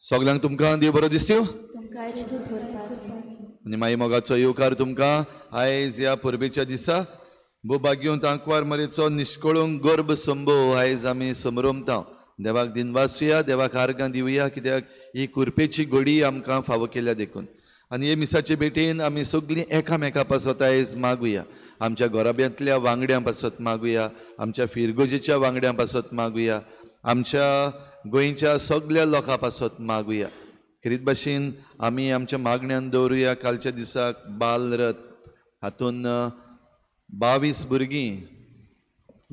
सगळ्यांक तुमकां देव बरो दिसत्यो आनी मागीर मोगाचो येवकार तुमकां आयज ह्या परबेच्या दिसा भोभाग्योंत आंकवार मरेचो निश्कळूंक गर्भ संभव आयज आमी समरमता. देवाक दिनवासुया, देवाक आर्गां दिवया, कित्याक ही कुरपेची घडी आमकां फावो केल्या देखून. आनी हे मिसाचे भेटेन आमी सगळीं एकामेका पासत आयज मागुया. आमच्या घोराब्यांतल्या वांगड्यां पासत मागुया, आमच्या फिरगोजेच्या वांगड्यां पासत मागुया, आमच्या गोंयच्या सगळ्या लोकां पासत मागुया. खरीत भाशेन आमी आमच्या मागण्यांत दवरुया. कालच्या दिसाक बाल रथ हातून 22 भुरगीं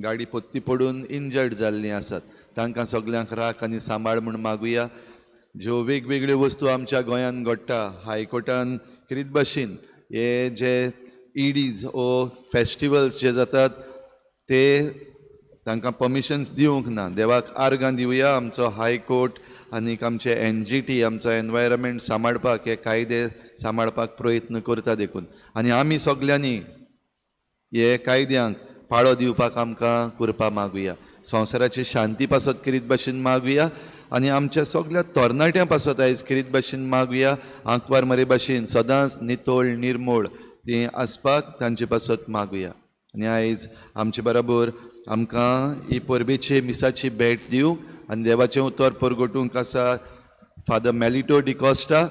गाडी पोत्ती पडून इंजर्ड जाल्लीं आसात. तांकां सगळ्यांक राख आनी सांबाळ म्हूण मागुया. ज्यो वेगवेगळ्यो वस्तू आमच्या गोंयांत घडटा, हायकोर्टान खरीत भाशेन हे जे ईडीज ओ फेस्टिवल्स जे जातात ते तांकां परमिशन्स दिवंक ना. देवाक आर्गां दिवया. आमचो हायकोर्ट आनीक आमचे NGT आमचो एनवायरमेंट सांबाळपाक, हे कायदे सांबाळपाक प्रयत्न करता देखून. आनी आमी सगळ्यांनी हे कायद्यांक पाळो दिवपाक आमकां करपा मागुया. संवसाराची शांती पासत खरीत भाशेन मागुया. आनी आमच्या सगळ्या तरणाट्यां पासत आयज खरीत भाशेन मागुया. आंकवार मरे भाशेन सदांच नितोळ निर्मळ ती आसपाक तांचे पासत मागुया. आनी आयज आमचे बरोबर आमकां ही परबेची मिसाची भेट दिवंक आनी देवाचें उतर परगटूंक आसा फादर मेलिटो डिकोस्टा.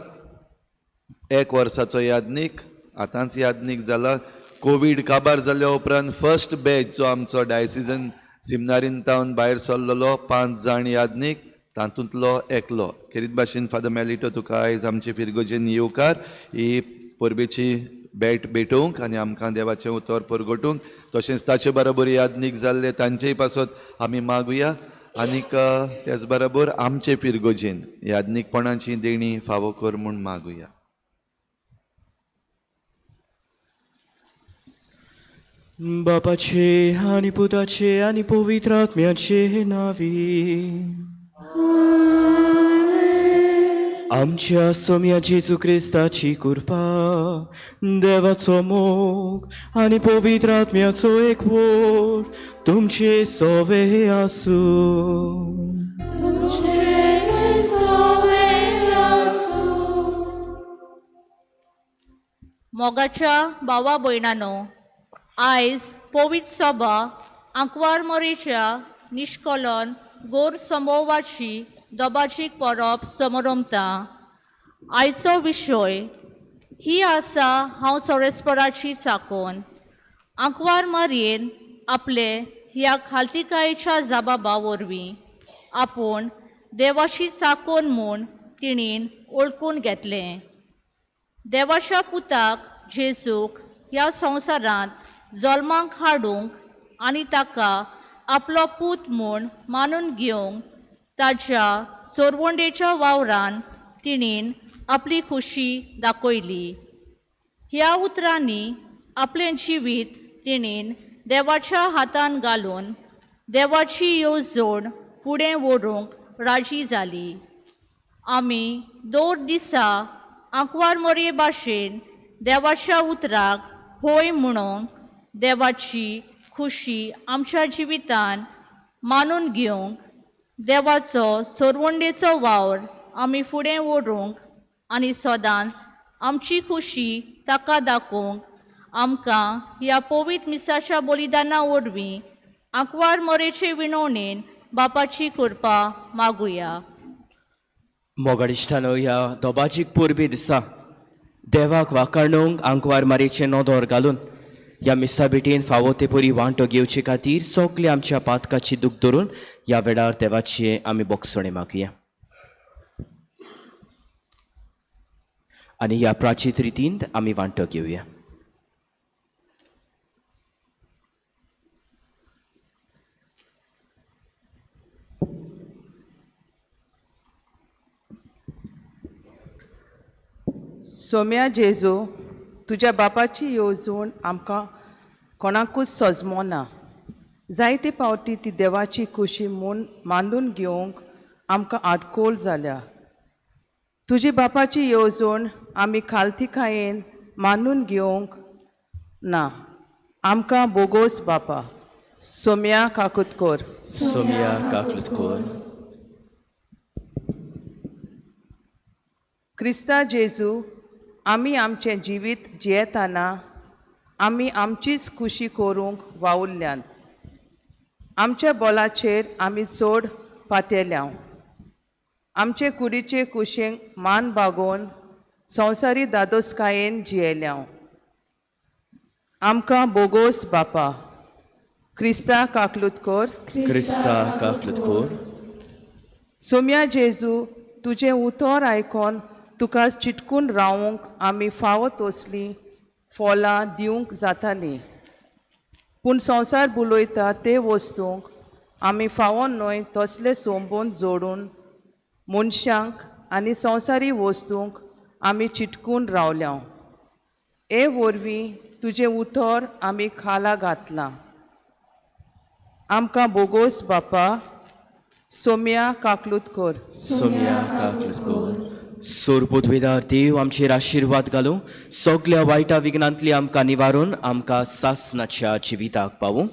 1 वर्साचो यादनीक, आतांच यादनीक जाला. कोवीड काबार जाल्या उपरांत फर्स्ट बॅच जो आमचो डायसिजन सिमनारीन तावन भायर सरलेलो, 5 जाण यादनीक, तातूंतलो एकलो. खरीत भाशेन फादर मेलिटो तुका आयज आमचे फिरगोजेन येवकार ही परबेची भेट भेटोवंक आनी आमकां देवाचें उतर परगटूंक. तशेंच ताचे बरोबर यादनीक जाल्ले तांचेय पासत आमी मागुया. आनीक त्याच बरोबर आमचे फिरगोजेन यादनीकपणाची देणी फावो कर म्हूण मागुया. बापाचे आनी पुताचे आनी पवित्र आत्म्याचे नावी. आमच्या सोम्या जेजू क्रिस्ताची कृपा, देवाचो मोग आनी पवित्र आत्म्याचो एकवट तुमचे सोवे आसूं. मोगाच्या भावा भयणांनो, आयज पवित्र सभा आंकवार मोरेच्या निश्कलन गोर समोवाची दोबाचीक परब समरमता. आयचो विशय ही आसा हांव सोरेस्पराची साकोन. आंकवार मारयेन आपले ह्या खालतिकायेच्या जबाबा वरवीं आपूण देवाची साकोन म्हूण तिणीन ओळखून घेतलें. देवाच्या पुताक जेजूक ह्या संवसारांत जल्माक हाडूंक आनी ताका आपलो पूत म्हूण मानून घेवंक ताच्या सोरवंडेच्या वावरान तिणीन आपली खुशी दाखयली. ह्या उतरांनी आपलें जिवीत तिणीन देवाच्या हातान घालून देवाची येवजण फुडें व्हरूंक राजी जाली. आमी दर दिसा आंकवार मोरये भाशेन देवाच्या उतराक होय म्हणूंक देवाची खुशी आमच्या जिवितान मानून घेवंक देवाचो सोरवंडेचो वावर आमी फुडें व्हरूंक आनी सदांच आमची खुशी ताका दाखोवंक आमकां ह्या पवित्र मिसाच्या बलिदाना वरवीं आंकवार मोरेचे विणवणेन बापाची कृपा मागुया. मोगादिश्टानो, ह्या दोबाचीक परबे दिसा देवाक वाखाणूंक आंकवार मारेचें नोदोर घालून ह्या मिसा भेटेन फावो ते परी वांटो घेवचे खातीर सगळे आमच्या पातकाची दूख धरून ह्या वेळार देवाची आमी बोगसणे मागुया. आनी ह्या प्राचीत रितीन आमी वांटो घेवया. सोम्या जेजू, तुज्या बापाची येवजण आमकां कोणाकूच सोजमो ना. जायते फावटी ती देवाची खुशी म्हूण मानून घेवंक आमकां आडकोळ जाल्या. तुजी बापाची येवजण आमी खालतिकायेन मानून घेवंक ना. आमकां बोगोस बापा. सोम्या काकुतकोर. सोम्या काकुतकोर. क्रिस्ता जेजू आमी आमचें जिवीत जियेताना आमी आमचीच खुशी करूंक वावुरल्यांत. आमच्या बोलाचेर आमी चड पातेल्या. आमचे कुडीचे कुशींक मान बागोवन संवसारी दादोसकायेन जियेल्या. आमकां बोगोस बापा, क्रिस्ता काकलुतकोर, क्रिस्ता काकलुतकोर, सोम्या जेजू तुजें उतर आयकोन तुका चिटकून रावूंक आमी फावो तसलीं फॉलां दिवंक जातालीं. पूण संवसार बुलयता ते वस्तूंक आमी फावो न्हय तसले सोंबून जोडून मनशांक आनी संवसारी वस्तूंक आमी चिटकून रावल्या. हे वरवीं तुजें उतर आमी खाला घातलां. आमकां बोगोस बापा, सोम्या काकलुतकोर, सोम्या काकलुतकोर. सोरपोतवेदार देव आमचेर आशिर्वाद घालूं, सगळ्या वायटा विघ्नांतली आमकां निवारून आमकां सासणाच्या जिविताक पावूं.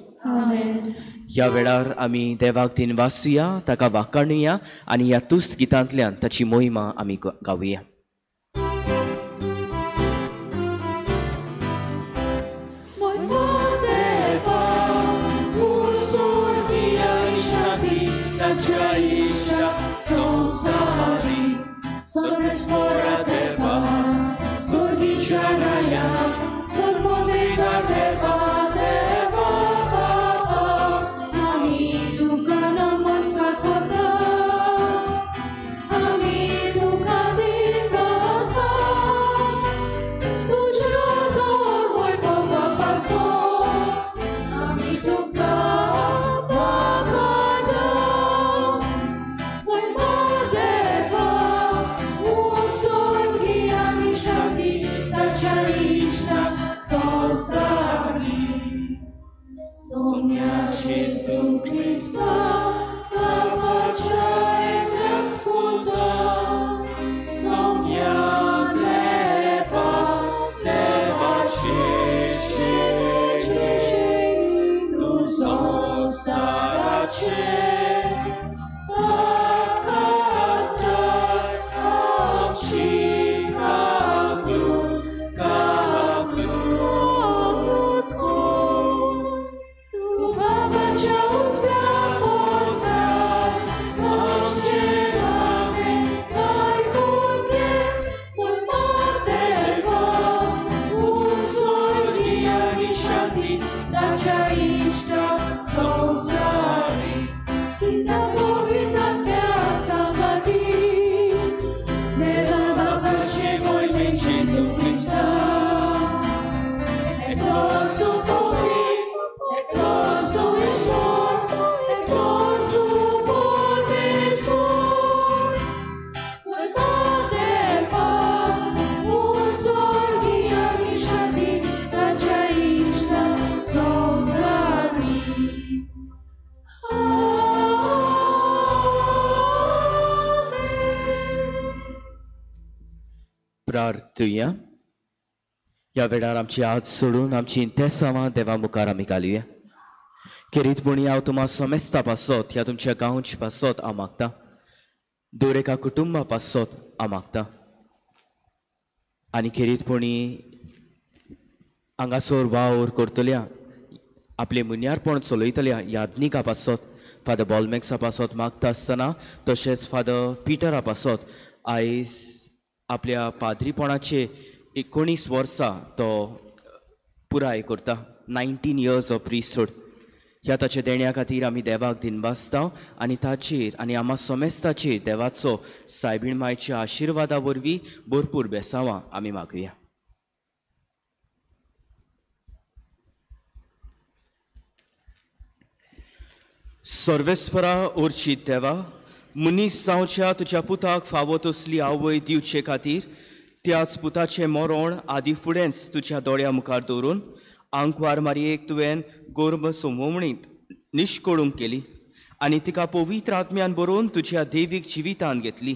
ह्या वेळार आमी देवाक दिन वाचुया, ताका वाखाणुया आनी ह्या तुस्त गितांतल्यान ताची मोहिमा आमी गावुया. प्रार्थुया. ह्या वेळार आमची हात सोडून आमची इंतेसांवां देवा मुखार आमी घालुया. खेरीतपणी हांव तुम्हा समेस्ता पासत ह्या तुमच्या गांवची पासत हांव मागतां. दर एका कुटुंबा पासत हांव मागतां. आनी खेरीतपणी हांगासर वावर करतल्या आपले मुन्यारपण चलयतल्या याज्ञिका पासत फादर बॉलमॅक्सा पासत मागता आसतना, तशेंच फादर पिटरा पासत आयज आपल्या पाद्रीपणाचे 19 वर्सां तो पुराय करता. 19 years ऑफ प्रिस्टहूड. ह्या ताच्या देण्या खातीर आमी देवाक दिनवासता आनी ताचेर आनी आम्हा समेस्ताचेर देवाचो सायबीण मायच्या आशिर्वादा वरवीं भरपूर बेसांवां आमी मागुया. सर्वेस्परा उर्चित देवा, मनीस जावच्या तुज्या पुताक फावो तसली आवय दिवचे खातीर त्याच पुताचें मरण आदी फुडेंच तुज्या दोळ्या मुखार दवरून आंकवार मारयेक तुवें गोर्भ सोमवणींत निश्कळूंक केली आनी तिका पवित्र आत्म्यान बरोवन तुज्या देवीक जिवितान घेतली.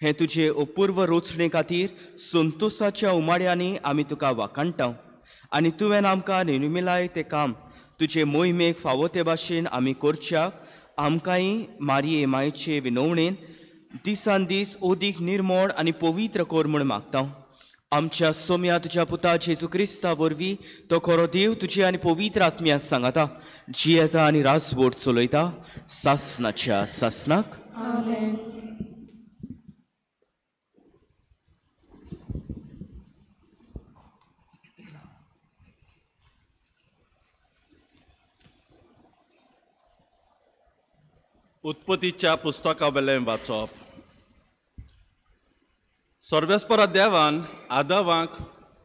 हे तुजे अपूर्व रोचणे खातीर संतोशाच्या उमाड्यांनी आमी तुका वाखाणटां आनी तुवें आमकां निर्मिलाय तें काम तुजे मोहिमेक फावो ते भाशेन आमी करच्याक आमकांय मारये मायेचे विनवणेन दिसान दीस ओदीक निर्मळ आनी पवित्र कोर म्हूण मागता आमच्या सोम्या तुज्या पुता जेजू क्रिस्ता वरवीं तो खरो देव तुजे आनी पवित्र आत्म्यात सांगता जियेता आनी राजवट चलयता सासनाच्या सासनाक उत्पत्तीच्या पुस्तका वेलें वाचप. सर्वेस्परा देवान आदामाक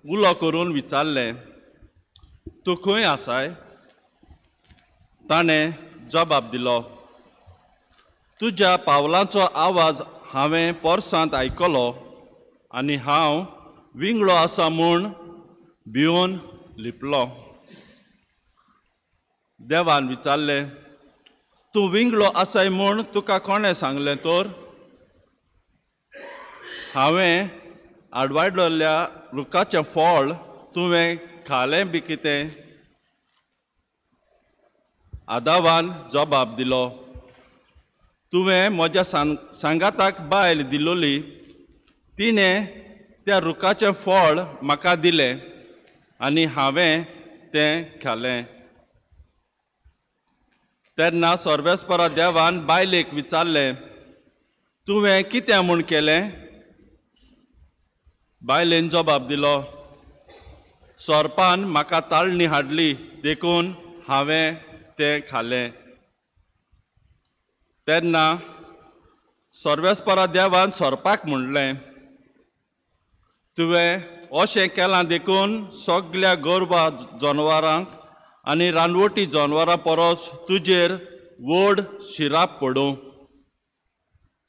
उलो करून विचारलें, तूं खंय आसाय? ताणें जबाब दिलो, तुज्या पावलांचो आवाज हांवें पोरसांत आयकलो आनी हांव विंगडो आसा म्हूण भिवन लिपलो. देवान विचारलें, तूं विंगडो आसाय म्हूण तुका कोणें सांगलें तर? हांवें आडवाडलेल्या रुखाचें फळ तुवें खालें बी कितें? आदावान जबाब दिलो, तुवें म्हज्या सांगाताक बायल दिलोली, तिणें त्या रुखाचें फळ म्हाका दिलें आनी हांवें तें खालें. तेन्ना सर्वेस्परा देवान बायलेक विचारलें, तुवें कितें म्हूण केलें? बायलेन जबाब दिलो, सोरपान म्हाका ताळणी हाडली देखून हांवें तें खालें. तेन्ना सर्वेस्परा देवान सोरपाक म्हणलें, तुवें अशें केलां देखून सगळ्या गोरवां जनवरांक आनी रानवटी जनवरां परस तुजेर व्हड शिराप पडूं.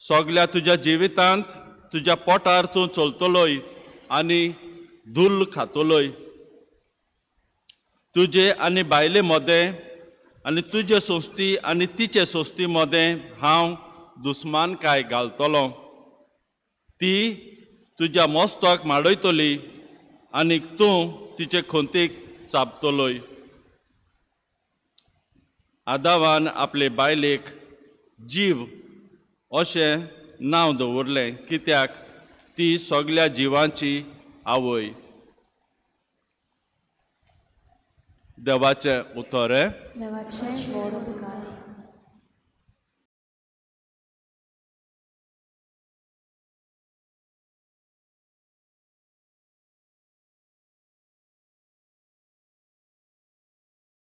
सगळ्या तुज्या जिवितांत तुज्या पोटार तूं चलतलोय आनी धूल खातलोय. तुजे आनी बायले मदें आनी तुजे सोस्ती आनी तिचे सोस्ती मदें हांव दुस्मानकाय घालतलो. ती तुज्या मस्तक माडयतली आनी तूं तिचे खोंतीक चाबतलोय. आदावान आपले बायलेक जीव अशें नांव दवरलें कित्याक ती सगळ्या जिवांची आवय. देवाचें उतर.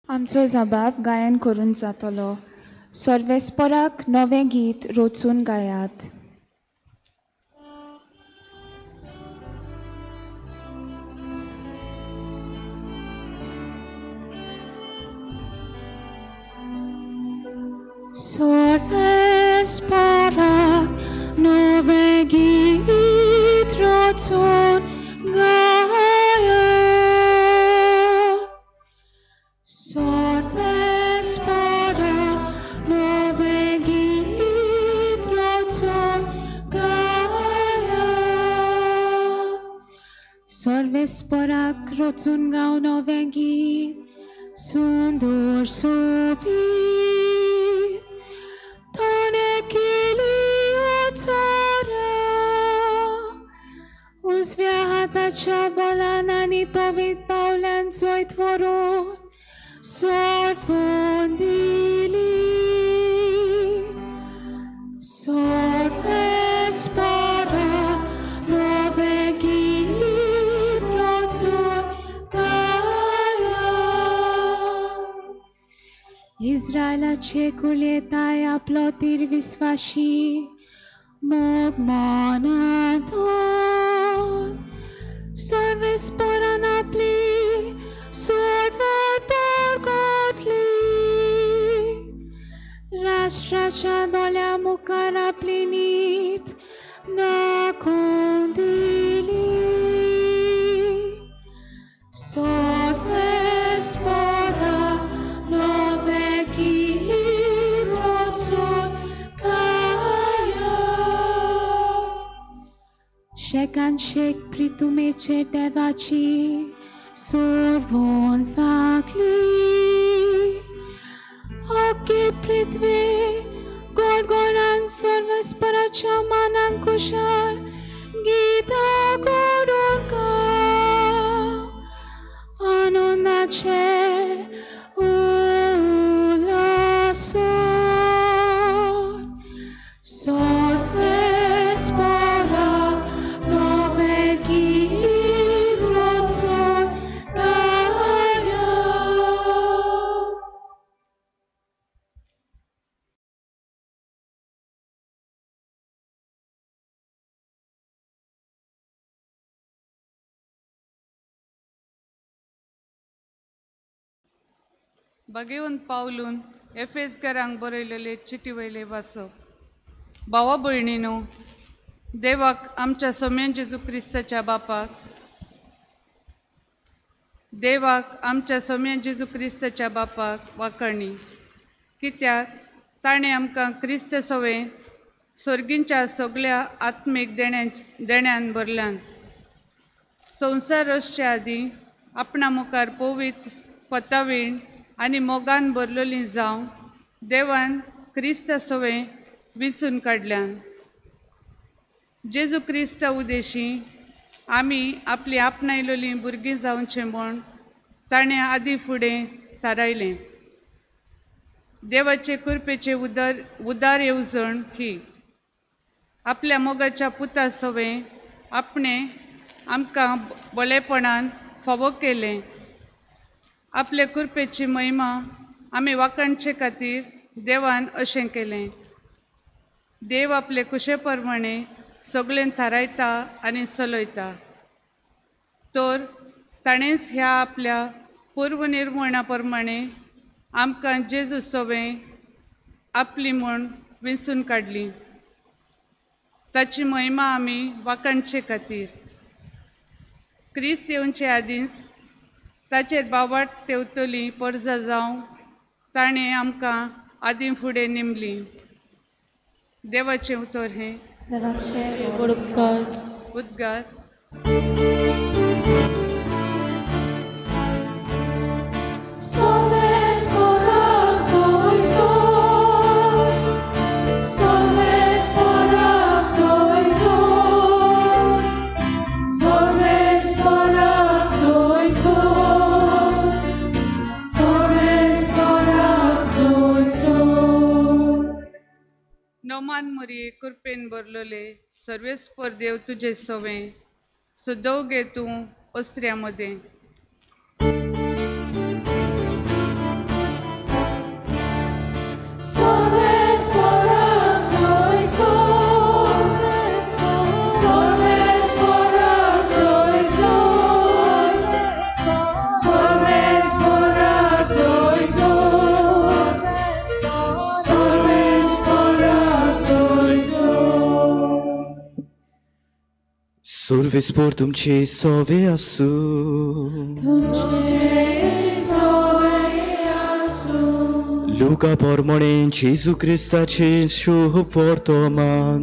आमचो जबाब गायन करून जातलो. सर्वेस्पराक नवें गीत रोचून गायात. सर्वेस्पराक नवें गीत रोचून गायात. सर्वेस्पराक नवें गीत रोचून गायात. सर्वेस्पराक रोचून गाव नवें गीत सुंदर सोबीत. ताणें केली उतरां उजव्या हाताच्या बलान आनी पवित्र पावलांचो व्हरून सोडवून दिली. सर्वेस्पराक नवें गीत रोचून गायात. इस्रायलाचे कुलेताय आपलो तीर विस्वाशी मोग मनांतून सर्वेस्परान आपली सोडवत घातली. राष्ट्राच्या दोल्या मुखार आपली नीत दाखोवन दिली. सर्वेस्पराक नवें गीत रोचून गायात. शेकान शेक प्रितुमेचेर देवाची सोडवून फाकली. ओके पृथ्वी गोडगोडान सर्वेस्पराच्या मानांक कुशाल गीता गोडून गा आनंदाचे उल्हासून सर्वेस्परा नवे गीत रचून गाया. बगेवन पावलून एफेसकारांक बरयलेले चिटी वयले वाचप. भावा भयणीनो, देवाक आमच्या सोम्यान जेजू क्रिस्ताच्या बापाक वाकरणी, कित्याक ताणें आमकां क्रिस्त सोवें सर्गींच्या सगळ्या आत्मीक देण्यान भरल्यान. संवसार रचच्या आदीं आपणा मुखार पवित्र, पतावीण आनी मोगान भरलेलीं जावं देवान क्रिस्त सोवें विंचून काडल्यान. जेजू क्रिस्ता उदेशी आमी आपली आपणायलेलीं भुरगीं जावचें म्हूण ताणें आदीं फुडें थारायलें. देवाचे कृपेचे उदार येवजण ही आपल्या मोगाच्या पुता सोवें आपणें आमकां बळेपणान फावो केलें. आपले कृपेची महिमा आमी वाखणचे खातीर देवान अशें केलें. देव आपले कुशे प्रमाणे सगळें थारायता आनी चलयता. तर ताणेंच ह्या आपल्या पूर्व निर्मणा प्रमाणे आमकां जेजू सोवें आपली म्हूण विंचून काडली. ताची महिमा आमी वाखणचे खातीर क्रिस्त येवचे आदींच ताचेर बावाट तेवतली पर्जा जावं ताणें आमकां आदीं फुडें नेमली. देवाचें उतर हें उद्गार. नोमान मरिये कृपेन भरलोले सर्वेस्पर देव तुजे सोवें सुदव गे तूं अस्त्र्यामध्ये. सर्वेस्पर तुमचे सोवे आसूं. लुका प्रमाणे जेजू क्रिस्ताचे शुभ वर्तमान.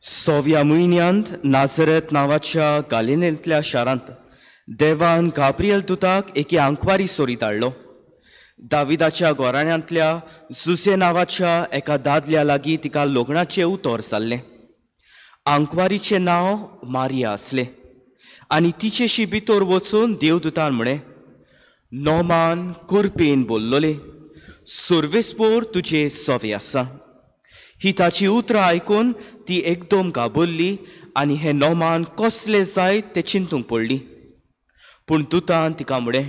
सोव्या म्हयन्यांत नाझरेत नांवाच्या गालिलेंतल्या शारांत देवान गाब्रियल दुताक एके आंकवारी सोरी धाडलो. दाविदाच्या घोराण्यांतल्या जुसे नांवाच्या एका दादल्या लागीं तिका लग्नाचें उतर जाल्लें. आंकवारीचें नांव मारिया आसलें आनी तिचेशी भितर वचून देवदुतान म्हळें, नोमान कुरपेन बोल्लोले, सर्वेस्पर तुजे सोवे आसा. ही ताची उतरां आयकून ती एकदम घाबरली आनी हें नोमान कसलें जायत तें चिंतूंक पडली. पूण दुतान तिका म्हळें,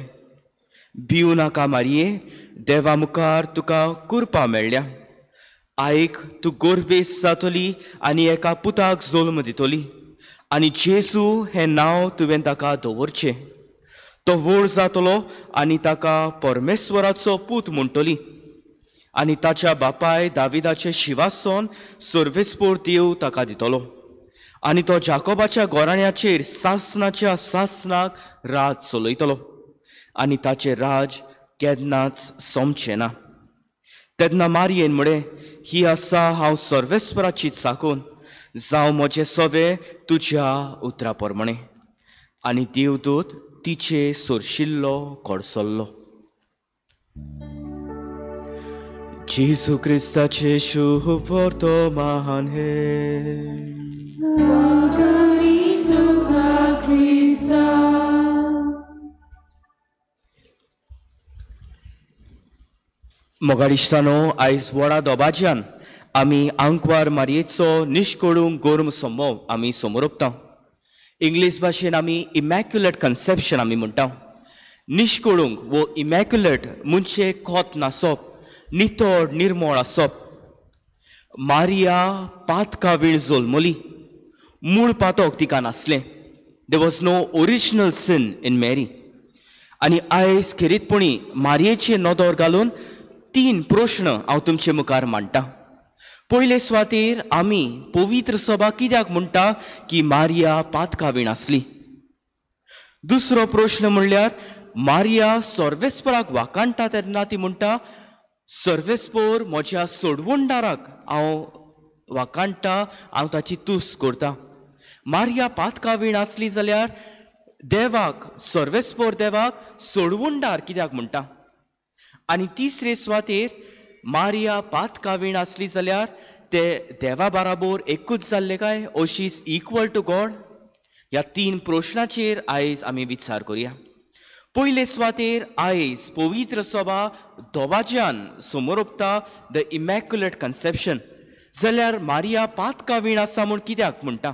भिवू नाका मारये, देवा मुखार तुका कुरपा मेळ्ळ्या. आयक, तूं गोरबेस जातली आनी एका पुताक जल्म दितली आनी जेजू हें नांव तुवें ताका दवरचें. तो व्हड जातलो आनी ताका परमेश्वराचो पूत म्हणटली आनी ताच्या बापाय दाविदाचें शिवासन सर्वेस्पर देव ताका दितलो आनी तो जाकोबाच्या घोराण्याचेर सासनाच्या सासनाक राज चलयतलो आनी ताचें राज केन्नाच सोमचें ना. तेन्ना मारयेन म्हळें, ही आसा हांव सर्वेस्पराची साकून, जावं म्हजे सवे तुज्या उतरा प्रमाणे. आनी देवदूत तिचे सोरशिल्लो कोडसल्लो. जेजू क्रिस्ताचे शुभ वर्तमान हे. मोगाडिश्तानो, आयज व्हडा दोबाज्यान आमी आंकवार मारयेचो निश्कोळूंक गोरम संभव आमी समोर ओपता. इंग्लीश भाशेन आमी इमॅक्युलेट कन्सेप्शन आमी म्हणटा. निश्कोळूंक वो इमॅक्युलेट म्हणजे कोत नासप, नितळ निर्मळ आसप. मारिया पातका वेळ जल्मली, मूळ पातक तिका नासलें. There was no original sin in Mary. आनी आयज खेरीतपणी मारयेचे नदर घालून 3 प्रश्न हांव तुमचे मुखार मांडटा. पयले सुवातेर आमी पवित्र सभा कित्याक म्हणटा की मारिया पातकावीण आसली. दुसरो प्रश्न म्हणल्यार मारिया सर्वेस्पराक वाकाणटा तेन्ना ती म्हणटा, सर्वेस्पोर म्हज्या सोडवणदाराक हांव वाकाणटा, हांव ताची तुस करता. मारिया पातकावीण आसली जाल्यार देवाक, सर्वेस्पोर देवाक सोडवणदार कित्याक म्हणटा. आनी तिसरे सुवातेर मारिया पातकावीण आसली जाल्यार ते देवा बाराबर एकूच जाल्ले काय, ओ she is equal to God. ह्या 3 प्रश्नाचेर आयज आमी विचार करुया. पयले सुवातेर आयज पवित्र सभा दोबाज्यान समोर ओपता द इमॅक्युलेट कन्सेप्शन. जाल्यार मारिया पातकावीण आसा म्हूण कित्याक म्हणटा.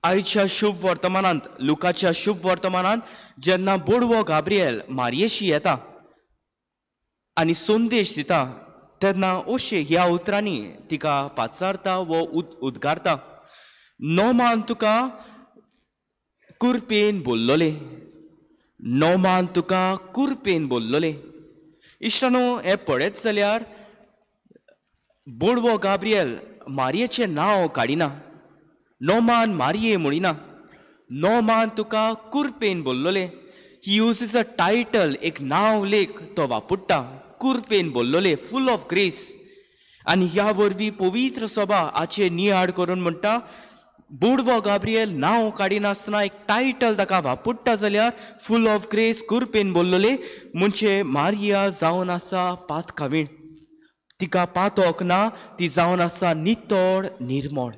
आयच्या शुभ वर्तमानांत, लुकाच्या शुभ वर्तमानांत जेन्ना बोडवो गाब्रिएल मारयेशी येता आनी संदेश दिता, तेन्ना अशें ह्या उतरांनी तिका पाचारता वो उद्गारता, नोमान तुका कुरपेन बोल्लोले, नोमान तुका कुरपेन बोल्लोले. इश्टानो, हे पळयत जाल्यार बोडवो गाब्रिएल मारयेचें नांव काडिना, नोमान मारये म्हणिना, नोमान तुका कुरपेन बोल्लोले. ही यूजीस अ टायटल, एक नांव लेख तो वापरता, कुरपेन बोल्लोले, फूल ऑफ ग्रेस. आनी ह्या वरवीं पवित्र सभा हाचे नियाड करून म्हणटा, बोडवो गाब्रिएल नांव काडिनासतना एक टायटल ताका वापरता जाल्यार फूल ऑफ ग्रेस, कुरपेन बोल्लोले, म्हणजे मारिया जावन आसा पातकावीण. तिका पातोक ना, ती जावन आसा नितळ निर्मळ.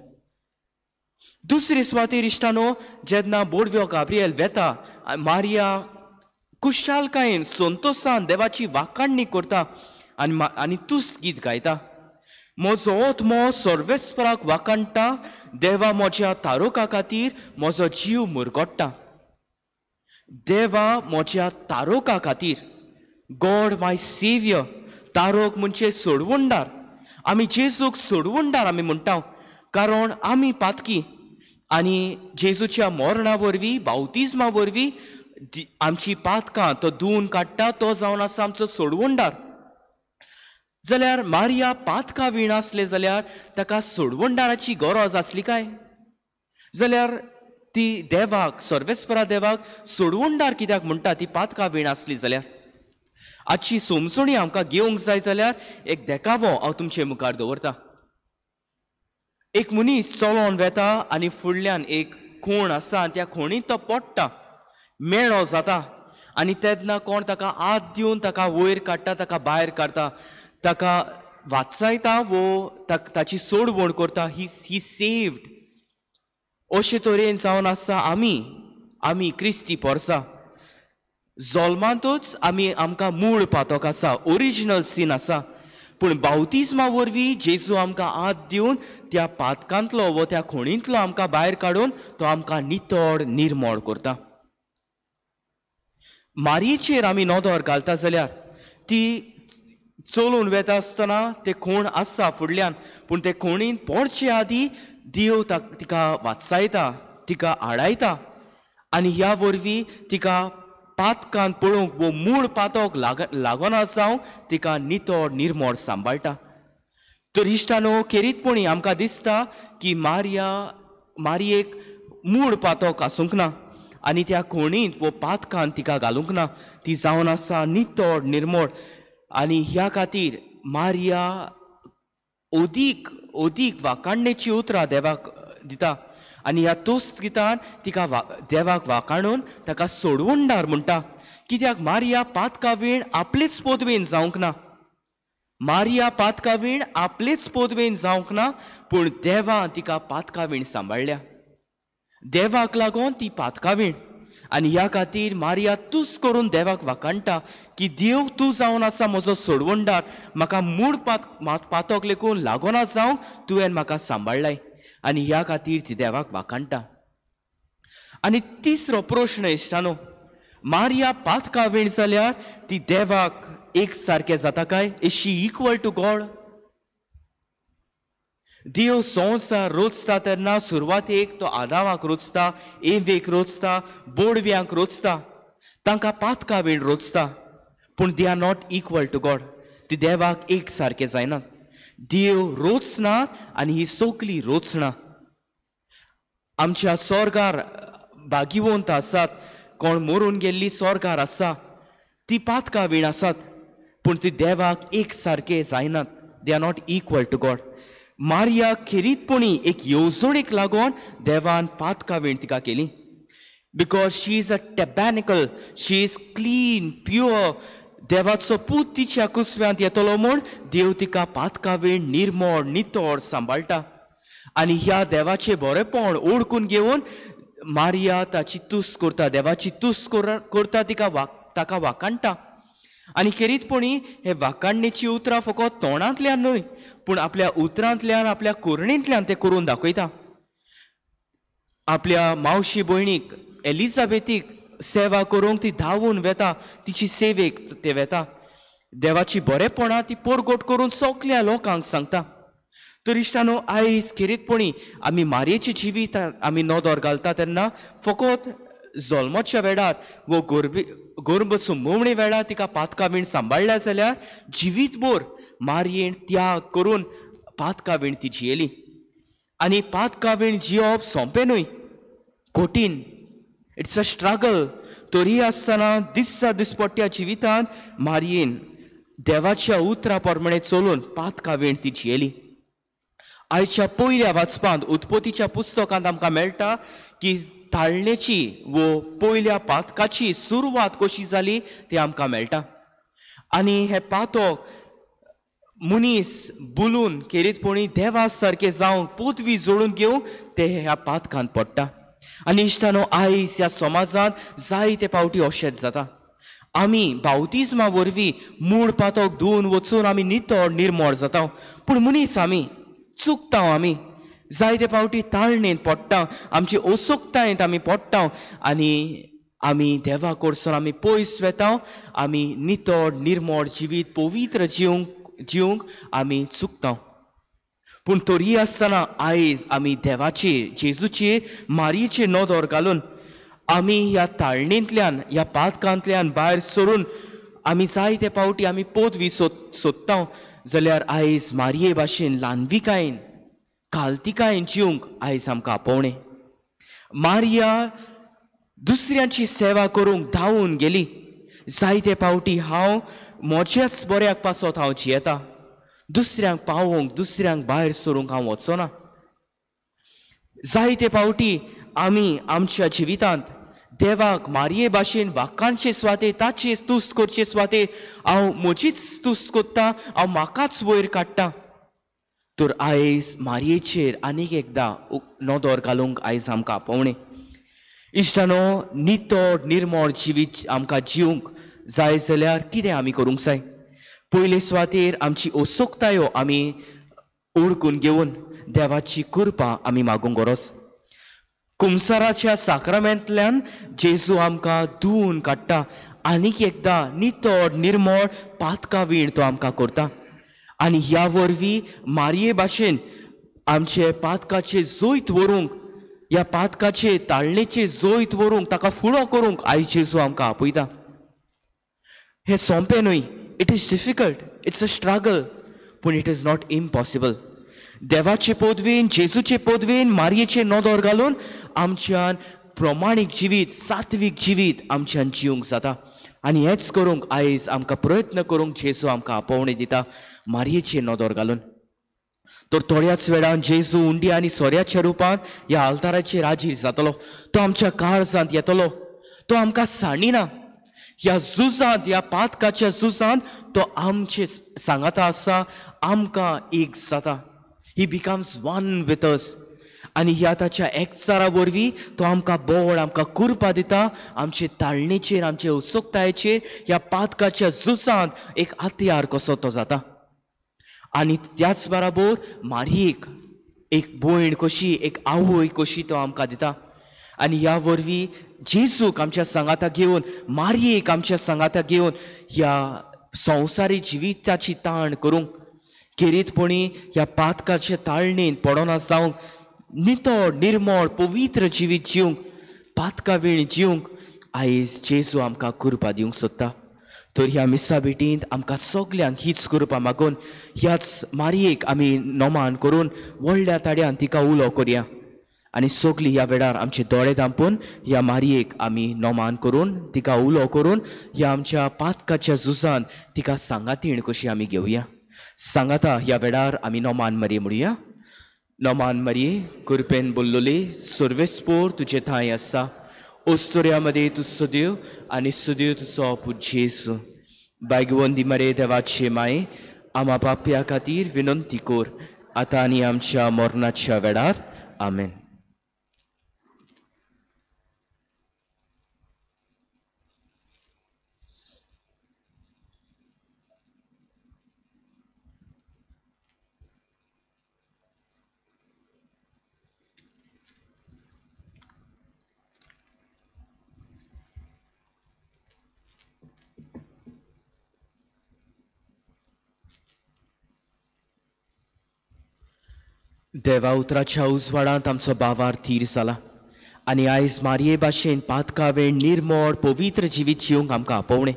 दुसरे सुवातेर इश्टानो, जेन्ना बोडवो गाब्रिएल वेता, मारिया कुशालकायेन संतोषान देवाची वाखाणणी करता आनी तुस गीत गायता. म्हजो आत्मो सर्वेस्पराक वाखाणटा, देवा म्हज्या तारोका खातीर म्हजो जीव मुरगोडटा. देवा म्हज्या तारोका खातीर, गॉड माय सेवियर. तारोक म्हणजे सोडवणदार. आमी जेजूक सोडवणदार आमी म्हणटा, कारण आमी पातकी. आनी जेजूच्या मरणा वरवीं, बावतिजमा वरवीं आमची पातकां तो धुवन काडटा, तो जावन आसा आमचो सोडवणदार. जाल्यार मारिया पातकावीण आसले जाल्यार ताका सोडवणदाराची गरज आसली काय? जाल्यार ती देवाक, सर्वेस्परा देवाक सोडवणदार कित्याक म्हणटा ती पातकावीण आसली जाल्यार? आजची समजणी आमकां घेवंक जाय जाल्यार एक देखावो हांव तुमचे मुखार दवरता. एक मनीस चलोन वेता आनी फुडल्यान एक खूण आसा, त्या खोणींत तो पडटा, मेळो जाता. आनी तेन्ना कोण ताका हात दिवन ताका वयर काडटा, ताका भायर काडटा, ताका वाचयता वो ताची सोडवण करता. ही सेव्ड. अशे तरेन जावन आसा आमी क्रिस्ती पोरसां. जल्मांतूच आमकां मूळ पातक आसा, ओरिजिनल सीन आसा. पूण बावतिजमा वरवीं जेजू आमकां हात दिवन त्या पातकांतलो वो त्या खोणींतलो आमकां भायर काडून तो आमकां नितळ निर्मळ करता. मारयेचेर आमी नदर घालता जाल्यार ती चलून वेता आसतना ते खूण आसा फुडल्यान, पूण ते खोणींत पडचे आदीं देव तिका वाचयता, तिका आडायता. आनी ह्या वरवीं तिका पातकांत पळोवंक वो मूळ पातक लागना जावं तिका नितळ निर्मळ सांबाळटा. तर इश्टानो, खेरीतपणी आमकां दिसता की मारयेक मूळ पातक आसूंक ना. आनी त्या कोणींत वो पातकांत तिका घालूंक ना. ती जावन आसा नितळ निर्मळ. आनी ह्या खातीर मारिया ओदीक वाकाणणेची उतरां देवाक दिता. आनी ह्या तोच गितान तिका देवाक वाकाणून ताका सोडवणदार म्हणटा. कित्याक मारिया पातकावीण आपलेच पोदवेन जावंक ना. मारिया पातकावीण आपलेच पोदवेन जावंक ना, पूण देवान तिका पातकावीण सांबाळल्या. देवाक लागून ती पातकावीण. आनी ह्या खातीर मारिया तूच करून देवाक वाकाणटा की देव तूं जावन आसा म्हजो सोडवणदार. म्हाका मूळ पातोक लेकून लागोना जावंक तुवें म्हाका सांबाळ्ळाय. आनी ह्या खातीर ती देवाक वाकाणटा. आनी तिसरो प्रश्न इश्टानो, मारिया पातकावीण जाल्यार ती देवाक एक सारकें जाता काय? Is she equal to god? देव संवसार रोचता तेन्ना सुरवातेक तो आदामाक रोचता, एवेक रोचता, बोडव्यांक रोचता, तांकां पातकावीण रोचता. पूण they are not equal to God. ती देवाक एक सारकें जायनात. देव रोचना आनी ही सगळी रोचना. आमच्या स्वर्गार भागिवंत आसात, कोण मरून गेल्ली स्वर्गार आसा, ती पातकावीण आसात, पूण ती देवाक एक सारके जायनात. They are not equal to god. Maria खेरीतपणी एक येवजणेक लागून देवान पातकावीण तिका केली. Because she is a tabernacle, she is clean, pure. देवाचो पूत तिच्या कुसव्यांत येतलो म्हूण देव तिका पातकावीण निर्मळ नितळ सांबाळटा. आनी ह्या देवाचें बरेपण ओळखून घेवन मारिया ताची तुस करता, देवाची तुस करता, ताका वाकाणटा. आनी खेरीतपणी हे वाकाणणेची उतरां फकत तोंडांतल्यान न्हय, पूण आपल्या उतरांतल्यान, आपल्या कोरणेंतल्यान ते करून दाखयता. आपल्या मावशी भयणीक एलिझाबेथीक सेवा करूंक ती धांवून वेता, तिची सेवेक ते वेता. देवाची बरेपणां ती परगट करून सगळ्या लोकांक सांगता. तर इश्टानो, आयज खेरीतपणी आमी मारयेची जिवीत आमी नदर घालता तेन्ना फकत जल्माच्या वेळार वो गर्भ संभोवणे वेळार तिका पातकावीण सांबाळल्या जाल्यार जिवीतभर मारयेन त्याग करून पातकावीण ती जियेली. आनी पातकावीण जियोप सोंपें न्हय, कठीण. It's a struggle. तरी आसतना दिसपट्ट्या जिवितांत मारयेन देवाच्या उतरा प्रमाणे चलून पातकावीण ती जियेली. आयच्या पयल्या वाचपांत उत्पत्तीच्या पुस्तकांत आमकां मेळटा की ताळणेची वो पयल्या पातकाची सुरवात कशी जाली ती आमकां मेळटा. आनी हे पातक मनीस बुलून खेरीतपणी देवा सारके जावंक, पदवी जोडून घेवंक ते ह्या पातकांत पडटा. आनी इश्टानो, आयज ह्या समाजांत जायते पावटी अशेंच जाता. आमी बावतिजमा वरवीं मूळ पातक धुवन वचून आमी नितळ निर्मळ जाता, पूण मनीस आमी चुकता. आमी जायते पावटी ताळणेंत पडटा, आमची ओसोकतायेंत आमी पडटा आनी आमी देवा कडसून आमी पयस वेता. आमी नितळ निर्मळ जिवीत पवित्र जिवंक आमी चुकता. पूण तरी आसतना आयज आमी देवाचेर, जेजूचेर, मारयेचेर नदर घालून आमी ह्या ताळणेंतल्यान, ह्या पातकांतल्यान भायर सरून आमी जायते पावटी आमी पदवी सोदता जाल्यार आयज मारये भाशेन ल्हानविकायेन, काल्तिकायेन जिवंक आयज आमकां आपोवणें. मारिया दुसऱ्यांची सेवा करूंक धांवून गेली. जायते पावटी हांव म्हज्याच बऱ्याक पासत हांव जियेता, दुसऱ्यांक पावोवंक, दुसऱ्यांक भायर सरूंक हांव वचना. जायते पावटी आमी आमच्या जिवितांत देवाक मारये भाशेन वाकाणचे सुवातेर, ताचे तुस्त करचे सुवातेर हांव म्हजीच तुस्त कोत्ता, हांव म्हाकाच वयर काडटा. तर आयज मारयेचेर आनीक एकदां नदर घालूंक आयज आमकां आपोवणें. इश्टानो, नितळ निर्मळ जिवीत आमकां जिवंक जाय जाल्यार कितें आमी करूंक जाय? पयले सुवातेर आमची उत्सुकतायो आमी ओळखून घेवन देवाची कृपा आमी मागूंक गरज. कुमसाराच्या साक्रामेंतल्यान जेजू आमकां धुवन काडटा, आनीक एकदां नितळ निर्मळ पातकावीण तो आमकां करता. आनी ह्या वरवीं मारये भाशेन आमचे पातकाचे जोयत व्हरूंक, ह्या पातकाचे ताळणेचे जोयत व्हरूंक, ताका फुडो करूंक आयज जेजू आमकां आपयता. हें सोंपें न्हय, it is difficult, it's a struggle, पूण इट इज नॉट इम्पॉसिबल. देवाचे पदवेन, जेजूचे पदवेन मारयेचे नदर घालून आमच्यान प्रमाणीक जिवीत सात्वीक जिवीत आमच्यान जिवंक जाता आनी हेच करूंक आयज आमकां प्रयत्न करूंक जेजू आमकां आपोवणी दिता मारयेचेर नदर घालून. तर थोड्याच वेळान जेजू उंडी आनी सोऱ्याच्या रुपान ह्या आल्ताराचेर हाजीर जातलो. तो आमच्या काळजांत येतलो. तो आमकां साणिना. ह्या झुजांत ह्या पातकाच्या झुजांत तो आमचे सांगाता आसा. आमकां एक जाता. ही बिकम्स वन विथ अस. आनी ह्या ताच्या एकचारा वरवीं तो आमकां बोड आमकां कुरपा दिता. आमचे ताळणेचेर आमचे उत्सुकतायेचेर ह्या पातकाच्या झुजांत एक हत्यार कसो तो जाता. आनी त्याच बराबर मारयेक एक भयण कशी एक आवय कशी तो आमकां दिता. आनी ह्या वरवीं जेजूक आमच्या सांगाता घेवन मारयेक आमच्या सांगाता घेवन ह्या संवसारी जिविताची ताण करूंक खेरीतपणी ह्या पातकाच्या ताळणेन पडोना जावंक नितळ निर्मळ पवित्र जिवीत जिवंक पातका वेळ जिवंक आयज जेजू आमकां कृपा दिवंक सोदता. तर ह्या मिसा भेटींत आमकां सगल्यांक हीच कृपा मागून ह्याच मारयेक आमी नोमान करून व्हडल्या ताड्यान तिका उलो करया. आनी सगळीं ह्या वेळार आमचे दोळे धांपून ह्या मारयेक आमी नोमान करून तिका उलो करून ह्या आमच्या पातकाच्या झुजांत तिका सांगातीण कशी आमी घेवया. सांगाता ह्या वेळार आमी नोमान मारये म्हणुया. नोमान मारये कृपेन बोल्लोले सर्वेस्पोर तुजे थांय आसा. ओस्तोऱ्या मध्ये तूं सदैव आनी सदैव तुजो पूज्य येसू. भाग्यवंती मरे देवाचे माये आम्हा पाप्या खातीर विनंती कोर आतां आनी आमच्या मरणाच्या वेळार. आमेन. देवा उतराच्या उजवाडांत आमचो बावार थीर जाला आनी आयज मारये भाशेन पातका वेळ निर्मळ पवित्र जिवीत जिवंक आमकां आपोवणें.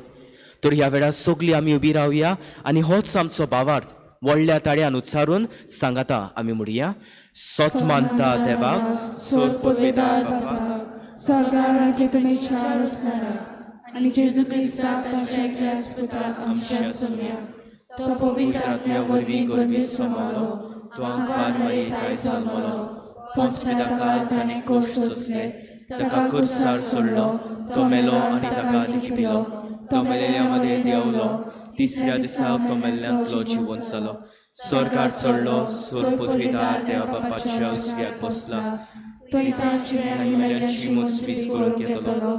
तर ह्या वेळार सगळीं आमी उबी रावया आनी होच आमचो बावार्थ व्हडल्या ताळ्यान उच्चारून सांगाता आमी म्हणुया. सत मानता देवाक सोर्पोवेदार बापाक स्वर्गार आनी पृथ्वीच्या रचणाराक आनी जेजू क्रिस्ताक ताच्या एकल्याच पुत्राक आमच्या सोम्याक तो पवित्र आत्म्या वरवीं गर्भेंत सोमालो. तो आंकवार मारयेंत जल्मलो. पोंच पिलाताक ताणें कोस सोंसले. ताका क्रुसार सोडलो. तो मेलो आनी ताका तिकिपिलो. तो मेलेल्या मदें देंवलो. तिसऱ्या दिसा तो मेल्ल्यांतलो जिवंत जालो. स्वर्गार चडलो. सोर पृथ्वीदार देवा बापाच्या उजव्याक बसला. तो येता जिणे आनी मेल्ल्यांची मोजवीज करूंक येतलो.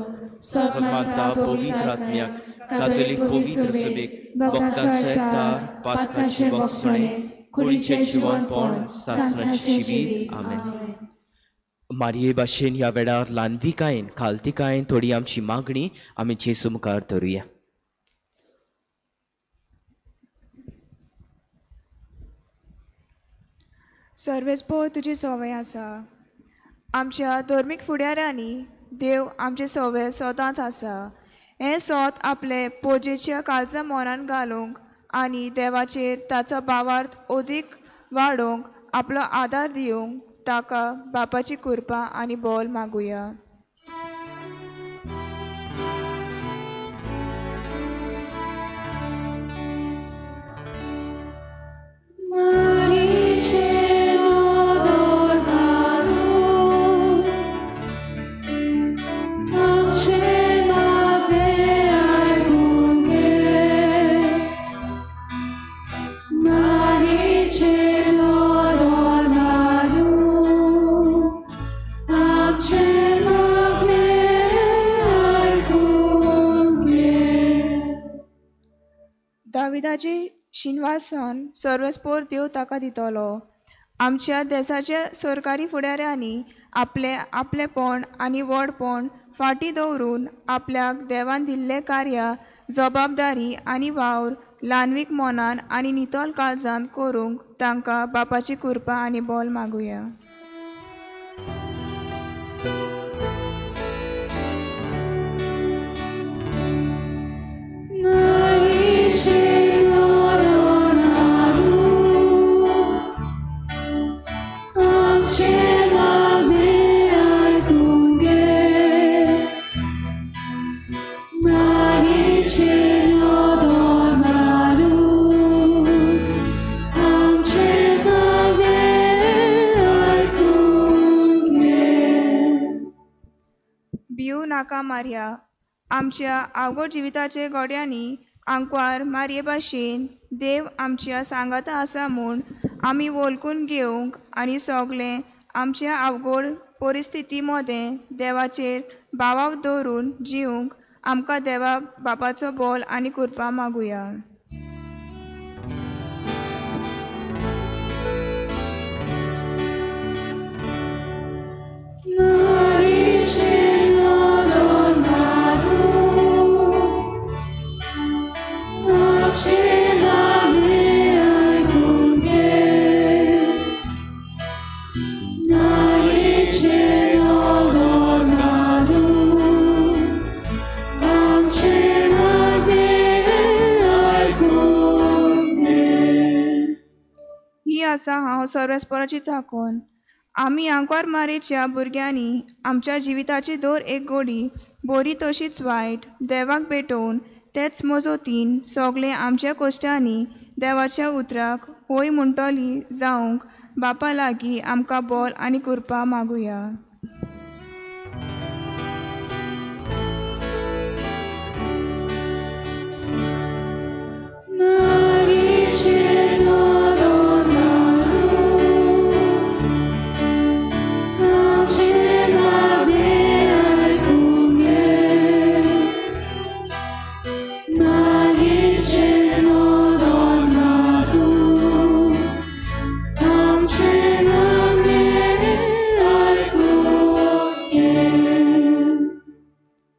सत मानता पवित्र आत्म्याक कातोलीक पवित्र सभेक भक्तांचो एकठार पातकाचे भोगसणे कुडीचें जिवनपण सासणाची जिवीत. आमेन. मारये भाशेन ह्या वेळार ल्हानविकायेन खालतिकायेन थोडी आमची मागणी आमी जेजू मुखार धरुया. सर्वेस्पोर तुजी सवय आसा. आमच्या धर्मीक फुडाऱ्यांनी देव आमचे सवय सोदांच आसा. हें सोत आपले पोजेच्या काळजा मोनान घालूंक आनी देवाचेर ताचो भावार्थ अदीक वाडोवंक आपलो आदार दिवंक ताका बापाची कृपा आनी बोल मागुया. दाविदाची शिनवासन सर्वेस्पोर देव ताका दितलो. आमच्या देशाच्या सरकारी फुडाऱ्यांनी आपलेपण आनी व्हडपण फाटीं दवरून आपल्याक देवान दिल्ले कार्या जबाबदारी आनी वावर ल्हानवीक मोनान आनी नितळ काळजांत करूंक तांकां बापाची कृपा आनी बोल मागुया. आमचे मागणे आयकून घे. भिवू नाका मारया. आमच्या आवड जिविताचे गोड्यांनी आंकवार मारये भाशेन देव आमच्या सांगाता आसा म्हूण आमी वळखून घेवंक आनी सगळें आमच्या अवघड परिस्थिती मदें देवाचेर भावाव दवरून जिवंक आमकां देवा बापाचो बोल आनी कृपा मागुया. ही आसा हांव सर्वेस्पराची चाकोन. आमी आंकवार मारेच्या भुरग्यांनी आमच्या जिविताची दर एक गोडी बरी तशीच वायट देवाक भेटोवन तेच मजतीन सगळें आमच्या कश्टांनी देवाच्या उतराक होय म्हणटली जावंक बापा लागीं आमकां बोल आनी कृपा मागुया.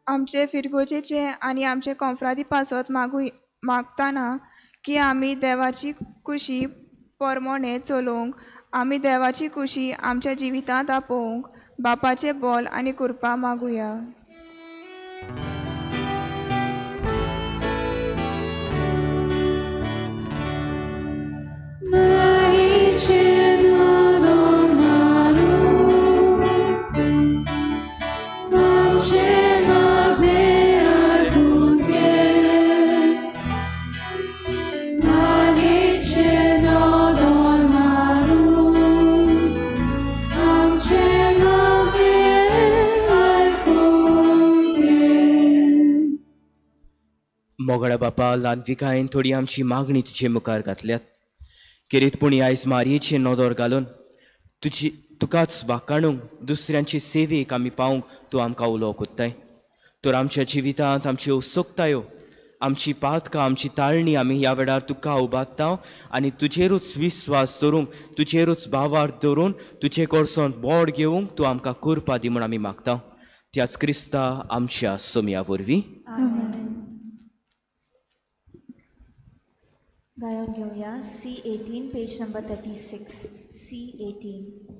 आमचे फिरगोजेचे आनी आमचे कॉन्फ्रादी पासत मागतना की आमी देवाची खुशी परमणे चलोवंक आमी देवाची खुशी आमच्या जिवितांत आपोवंक बापाचे बोल आनी कृपा मागुया. मोगळा बापा ल्हानविकायेन थोडी आमची मागणी तुजे मुखार घातल्यात. किरीतपुणी आयज मारयेचें नदर घालून तुकाच वाखाणूंक दुसऱ्यांचे सेवेक आमी पावूंक तूं आमकां उलो कोत्ताय. तर आमच्या जिवितांत आमची उत्सुकतायो आमची पातकां आमची ताळणी आमी ह्या वेळार तुका उबारता आनी तुजेरूच विस्वास दवरूंक तुजेरूच भावार्थ दवरून तुजे कडसून बोड घेवंक तूं आमकां कृपा दी म्हूण आमी मागता. त्याच क्रिस्ता आमच्या सोम्या वरवीं. गायन घेऊया C18 पेज नंबर 36. C18.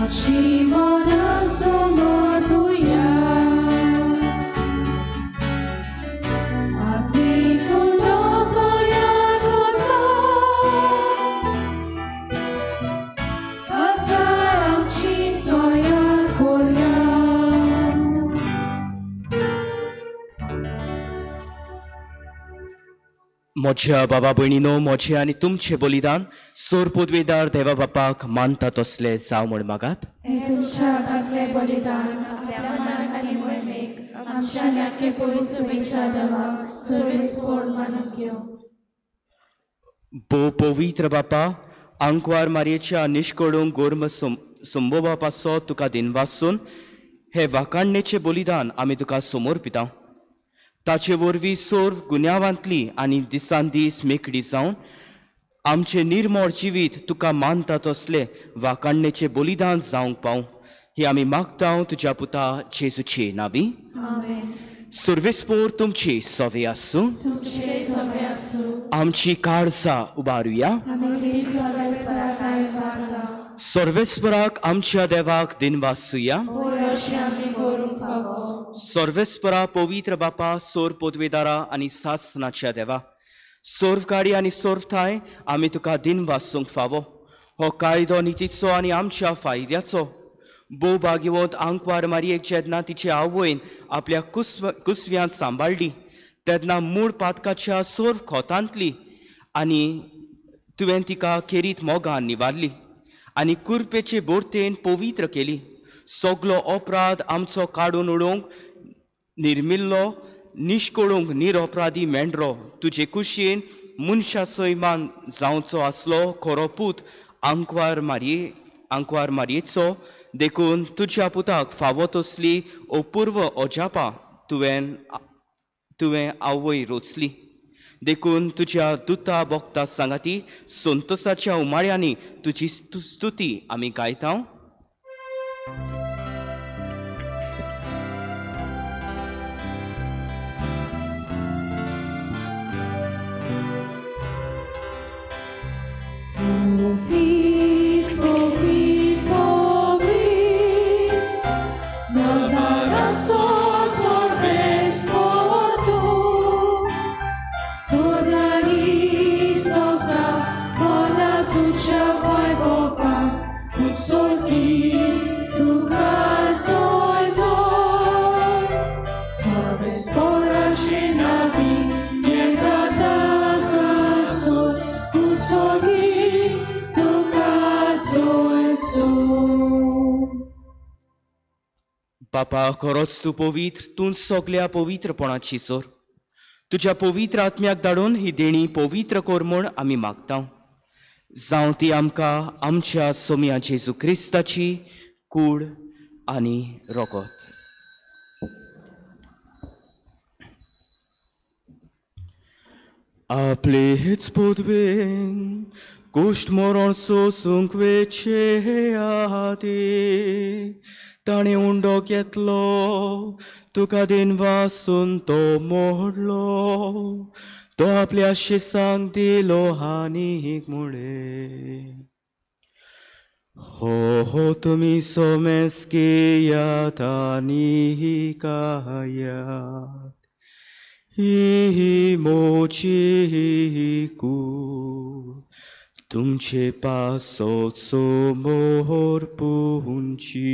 आमची मनां समर्पुया आत्मिक दया करता आमची दया कोल्या म्हज्या बाबा भयणीनो म्हजें आनी तुमचें बलिदान सोर पदवेदार देवा बापाक मानता तसलें जावं म्हण मागात. हे तुमच्या हातांतलें बलिदान आपल्या मनाक आनी मोहिमेक आमच्या नाके पवित्र सुवेच्या देवाक सर्वेस्पोर मानून घेवं. भोव पवित्र बापा, आंकवार मारयेच्या निश्कोडूंक गोर्म संभोवपा पासो तुका दिनवासून हे वाकाणणेचें बलिदान आमी तुका समर्पिता. ताचे वरवीं सोर गुन्यांवांतली आनी दिसान दीस मेकळी जावन आमचें निर्मळ जिवीत तुका मानता तसलें वाकाणणेचें बलिदान जावंक पावूं ही आमी मागता तुज्या पुता जेजूचे नांवी. सर्वेस्पोर तुमची सवे आसूं. आमची काळजां उबारुया. सर्वेस्पराक आमच्या देवाक दिनवासूया. सर्वेस्परा पवित्र बापा, सोर पदवेदारा आनी सासनाच्या देवा, सोर्वकाडी आनी सोर्वथाय आमी तुका दिनवासूंक फावो. हो कायदो नितीचो आनी आमच्या फायद्याचो. भोव भाग्यवंत आंकवार मारयेक जेन्ना तिचे आवयन आपल्या कुसव्यांत सांबाळली तेन्ना मूळ पातकाच्या सोर्व खोतांतली आनी तुवें तिका खेरीत मोगान निवारली आनी कुरपेचे बोरतेन पवित्र केली. सगलो अपराध आमचो काडून उडोवंक निर्मिल्लो निश्कोळूंक निरअपराधी मेंढरो तुजे कुशीन मनशा सैमान जावचो आसलो खरो पूत आंकवार मारयेचो देखून तुज्या पुताक फावो तसली अपूर्व अजापां तुवें आवय रोचली. देखून तुज्या दुता भोगता सांगाती संतोसाच्या उमाळ्यांनी तुजी स्तुती आमी गायता. बापा, खरोच तूं पवित्र, तूं सगल्या पवित्रपणाची सोर. तुज्या पवित्र आत्म्याक धाडून ही देणी पवित्र कोर म्हूण आमी मागता. जावं ती आमकां आमच्या सोम्या जेजू क्रिस्ताची कूड आनी रोगत. आपले हेच पदवेन गोश्ट मरण सोसूंक वेचे आदी ताणें उंडो घेतलो, तुका दिनवासून तो मोडलो, तो आपल्या शिसांक दिलो हानीक मुळे. हो तुमी सोमेस्केयात आनी कायात, ही मोची कूड तुमचे पासोचो मोर पुंची.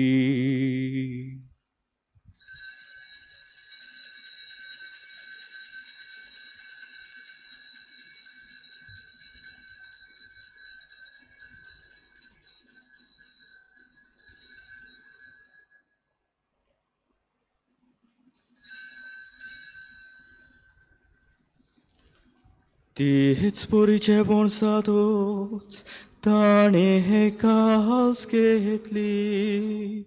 तीच पुरी जेवण सादोच ताणें हे कास घेतली,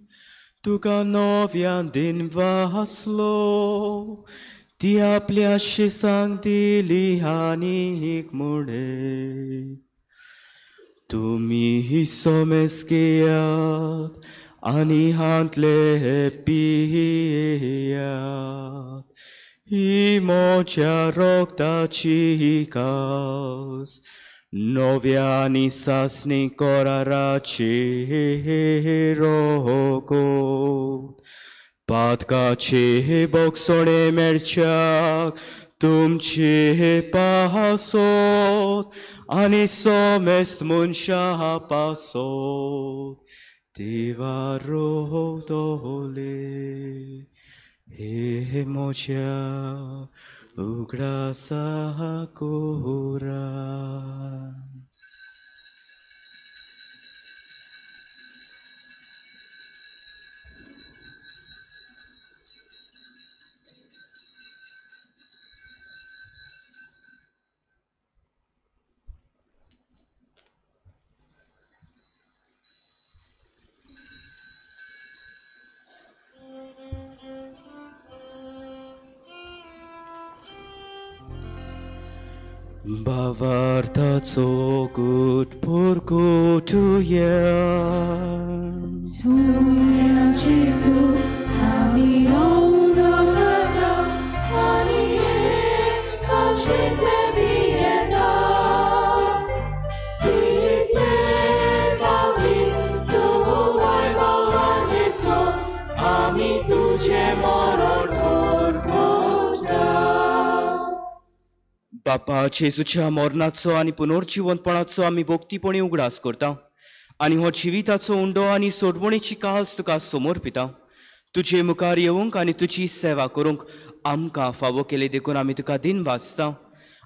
तुका नव्यान दिनवासलो, ती आपल्या शिसांक दिली आनीक मुळे. तुमी सोमेस्केयात आनी हांतले पियात, ही मोच्या रोगताची कास Noviani sasni korarace roko Patkace boksone merchak Tumce pasot Ani somest munsha pasot Divaro dole He moja ugrasa kura. Bavartaco gut purgotuja. Sumia Jesu, ami ourogada, anie kalchit lebieda. Bitle bawi, tuaj bałanie są, ami tudzie moron purgoda. बापा जेजूच्या मरणाचो आनी पुनर्जीवनपणाचो आमी भोक्तीपणी उगडास करता आनी हो जिविताचो undo आनी सोडवणेची काल्स तुका समर्पिता तुजे मुखार येवंक आनी तुजी सेवा करूंक आमकां फावो केले देखून आमी तुका दिन वाचता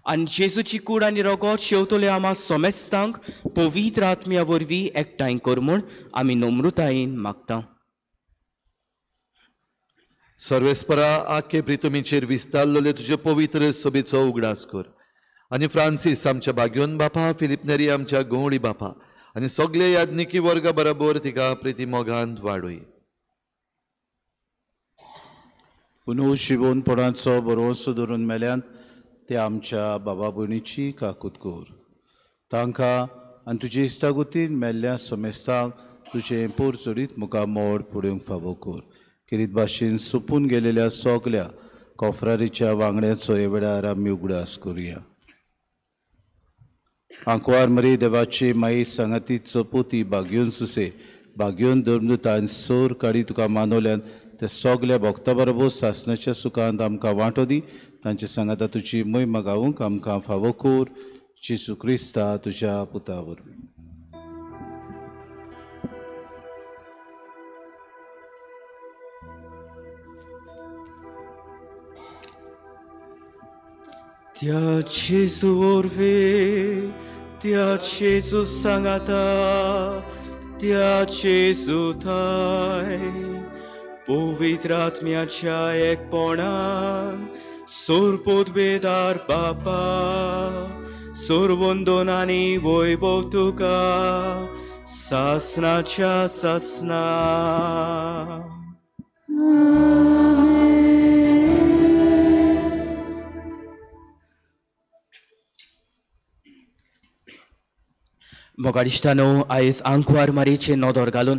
आनी जेजूची कूड आनी रगत शेवतले आमा सोमेस्तांक पवित्र आत्म्या वरवीं एकठांय कर म्हूण आमी नम्रतायेन मागता. सर्वेस्परा आख्खे प्रितुमीचेर विस्तारलेले तुजे पवित्र सभेचो उगडास कर आनी फ्रांसीस आमच्या बाग्योन बापा फिलिप नेरी आमच्या गवळी बापा आनी सगळे याज्ञिकी वर्गा बरोबर तिका प्रिती मोगांत वाडोय. पुनर्जीवनपणाचो भरवंसो धरून मेल्यांत ते आमच्या बाबा भयणीची काकूत कर तांकां आनी तुजे इश्टागुतीन मेल्ल्या समेस्तांक तुजें पोर चडीत मुखार मोड फुडेंक फावो कर. किरीत भाशेन सुपून गेलेल्या सगल्या कॉफ्रारीच्या वांगड्याचो हे वेळार आमी उगडास करुया. आंकवार मरी देवाची माई सांगाती चपोती बाग्योन सुसे बाग्योन धर्मदुतान सोर काडी तुका मानवल्यान ते सगल्या भक्ता बरोबर सासणाच्या सुखांत आमकां वांटो दी. तांचे सांगाता तुजी महिमा गावूंक आमकां फावो कर. जेजू क्रिस्ता तुज्या पुता वरवीं. त्या जेजू वरवीं त्या जेजू सांगाता त्या जेजू थंय पवित्र आत्म्याच्या एकपणान सोरपोत बेदार बापा सोरवंदोन आनी वैभव तुका सासणाच्या सासना. मोगादिश्तानो आयज आंकवार मारीचे नदर घालून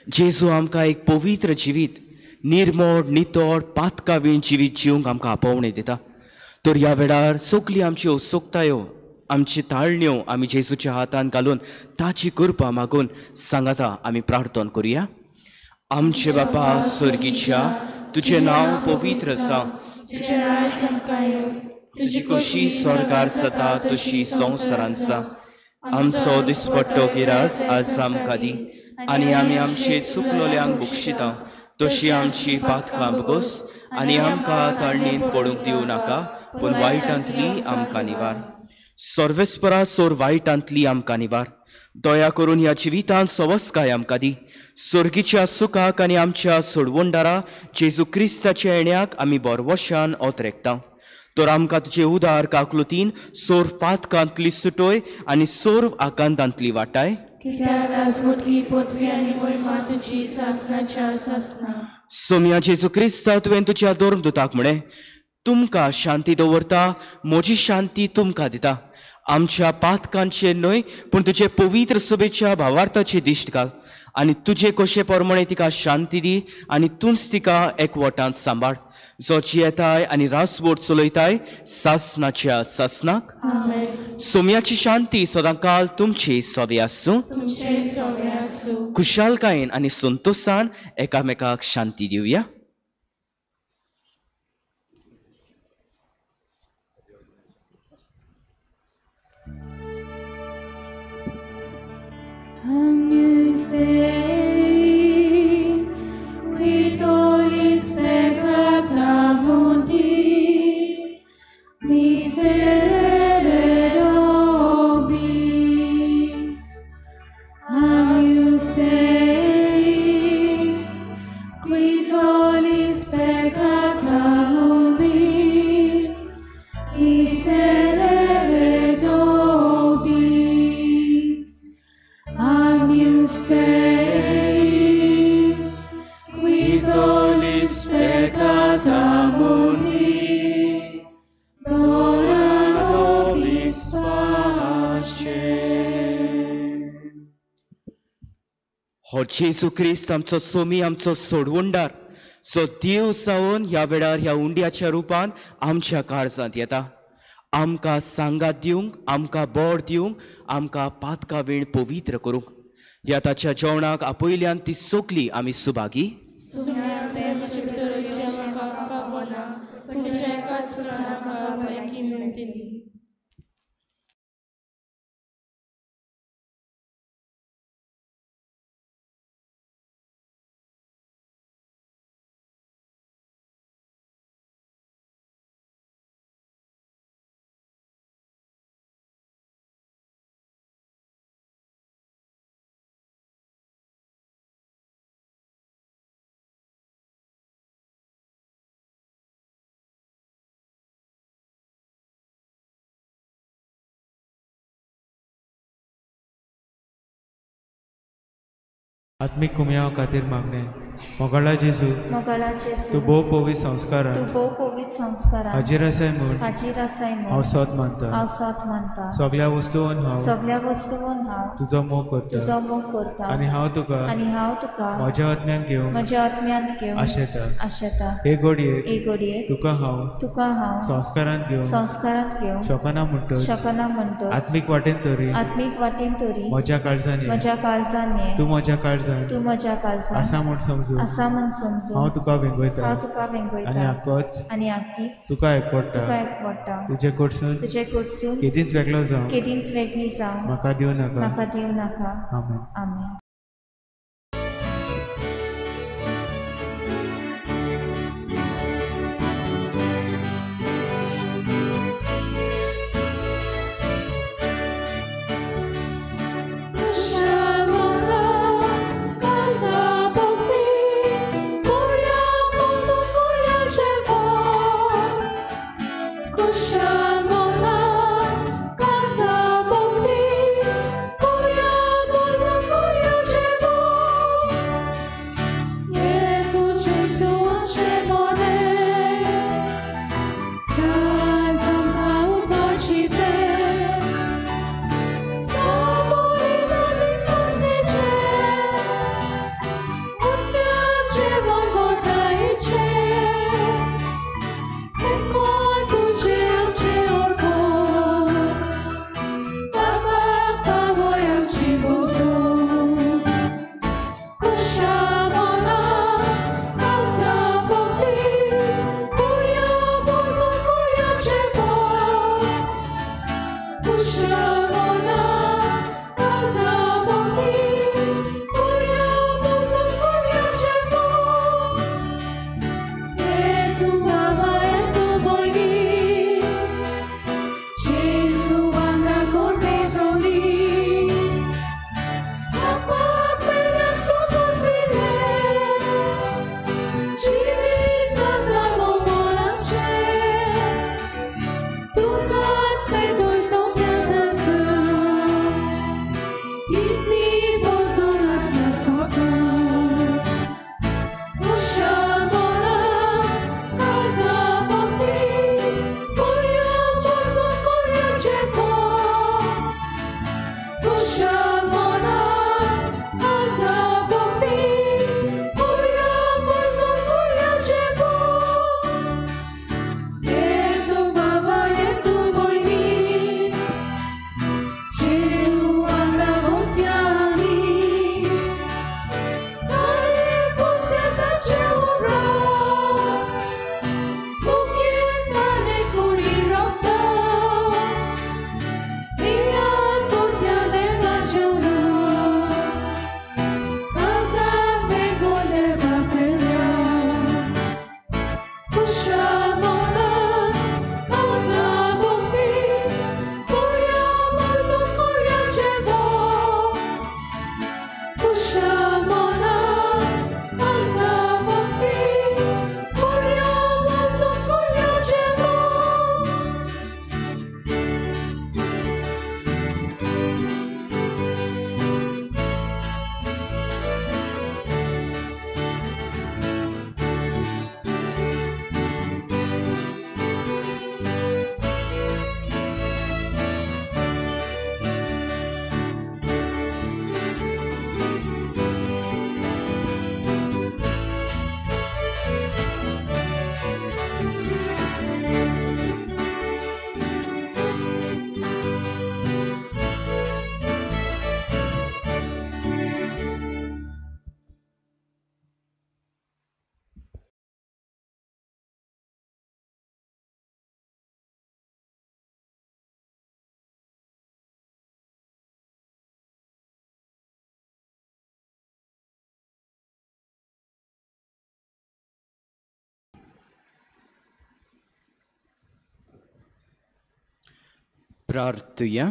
जेजू आमकां एक पवित्र जिवीत निर्मोड नितोड पातकावीण जिवीत जिवंक आमकां आपोवणें दिता. तर ह्या वेळार सगळी आमची उत्सुकतायो आमची ताळण्यो आमी जेजूच्या हातान घालून ताची कृपा मागून सांगाता आमी प्रार्थना करुया. आमचे बापा स्वर्गीच्या तुजें नांव पवित्र जावं तुजें राज आमकां येवं तुजी कशी स्वर्गार जाता तशी संवसारांत जावं. आमचो दिसपट्टो गिरास आज आमकां दी आनी आमी आमचे चुकलोल्यांक बक्षिता तशी आमची पातकां बगोस आनी आमकां ताळणेंत पडूंक दिवं नाका पूण वायटांतली आमकां निवार. सर्वेस्परा सोर वायटांतली आमकां निवार. दया करून ह्या जिवितांत सवस्काय आमकां दी. स्वर्गीच्या सुखाक आनी आमच्या सोडवणदारा जेजू क्रिस्ताच्या येण्याक आमी बरवशान ओतरेकता. तर आमकां तुजे उदार काकलुतीन सोर पातकांतली सुटोय आनी सोर आकांतांतली वाटाय. कित्याक राजवटली पदवी आनी महिमा तुजी सासणाच्या सासना. सोम्या जेजू क्रिस्ता तुवें तुज्या धर्मदुताक म्हळें तुमकां शांती दवरता म्हजी शांती तुमकां दिता. आमच्या पातकांचे न्हय पूण तुजे पवित्र सभेच्या भावार्थाची दिश्ट घाल आनी तुजे कशे प्रमाणे तिका शांती दी आनी तूंच तिका एकवटांत सांबाळ. जो जियेताय आनी रासवोट चलयताय सासनाच्या सासनाक सोम्याची शांती सदांकाल तुमची सदे आसूं खुशालकायेन आनी संतोषान एकामेकाक शांती Divya. Agnus Dei, qui tollis peccata mundi, miserere nobis. Agnus Dei, qui tollis peccata mundi, miserere nobis. Agnus Dei, qui tollis peccata mundi, dona nobis pacem. हो जेजू क्रिस्त आमचो सोमी आमचो सोडवणदार जो देव जावन ह्या वेळार ह्या उंड्याच्या रुपान आमच्या काळजांत येता. आमकां सांगात दिवंक आमकां बोड दिवंक आमकां पातका वेळ पवित्र करूंक ह्या ताच्या जेवणाक आपयल्यान ती सोकली आमी सुभागी. आत्मिक कुमयाव खातीर मागणे मोगाळा जेजू तूं भोव पवित्र संस्कारान हाजीर आसाय म्हूण हांव सत मानता. सगळ्या वस्तूंत हांव तुजो मोग करता आनी हांव तुका म्हज्या आत्म्यान घेवंक आशेता. हे घडयेक तुका हांव संस्कारांत घेवन शकना म्हणटच आत्मीक वाटेन तरी म्हज्या काळजांनी तूं म्हज्या काळजांत आसा म्हूण समजू हांव तुका वेंगयता आनी आख्खीच तुका एकवडटा. तुजे कडसून केदींच वेगळो जावं म्हाका दिवनाका. आमेन. Casa Bokti, Kuria Mosa Kuria प्रार्थुया.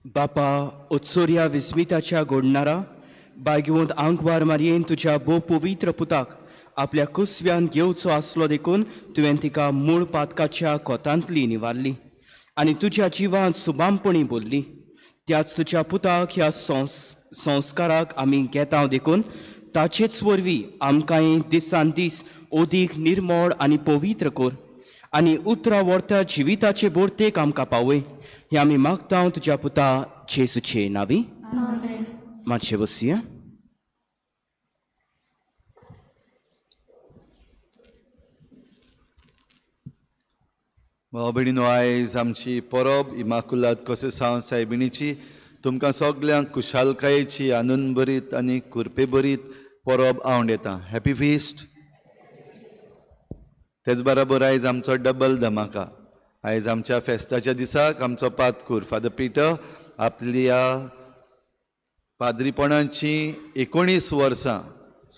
बापा उत्सोर्या विस्मिताच्या घडणारा बागवंत आंकवार मारयेन तुझ्या भोव पवित्र पुताक आपल्या कुसव्यान घेवचो आसलो देखून तुवें तिका मूळ पातकाच्या कोतांतली निवारली आनी तुज्या जिवान सुबामपणी बोल्ली. त्याच तुज्या पुताक ह्या संस्काराक आमी घेता देखून ताचेच वरवीं आमकांय दिसान दीस ओदीक निर्मळ आनी पवित्र कोर आनी उतरां वर्ता जिविताचे बोरतेक आमकां पावय. हें आमी मागता तुज्या पुता जेसूचे नांवी. मातशें बसया. भाव भयणीनो, आयज आमची परब इमाकुलाद कोसेसांव सायबिणीची तुमकां सगल्यांक खुशालकायेची आनंद भरीत आनी कुरपे भरीत परब हांव येता. Happy feast. तेच बरोबर आयज आमचो डबल धमाका. आयज आमच्या फेस्ताच्या दिसाक आमचो पातकूर फादर पिटर आपल्या पाद्रीपणाची 19 वर्सां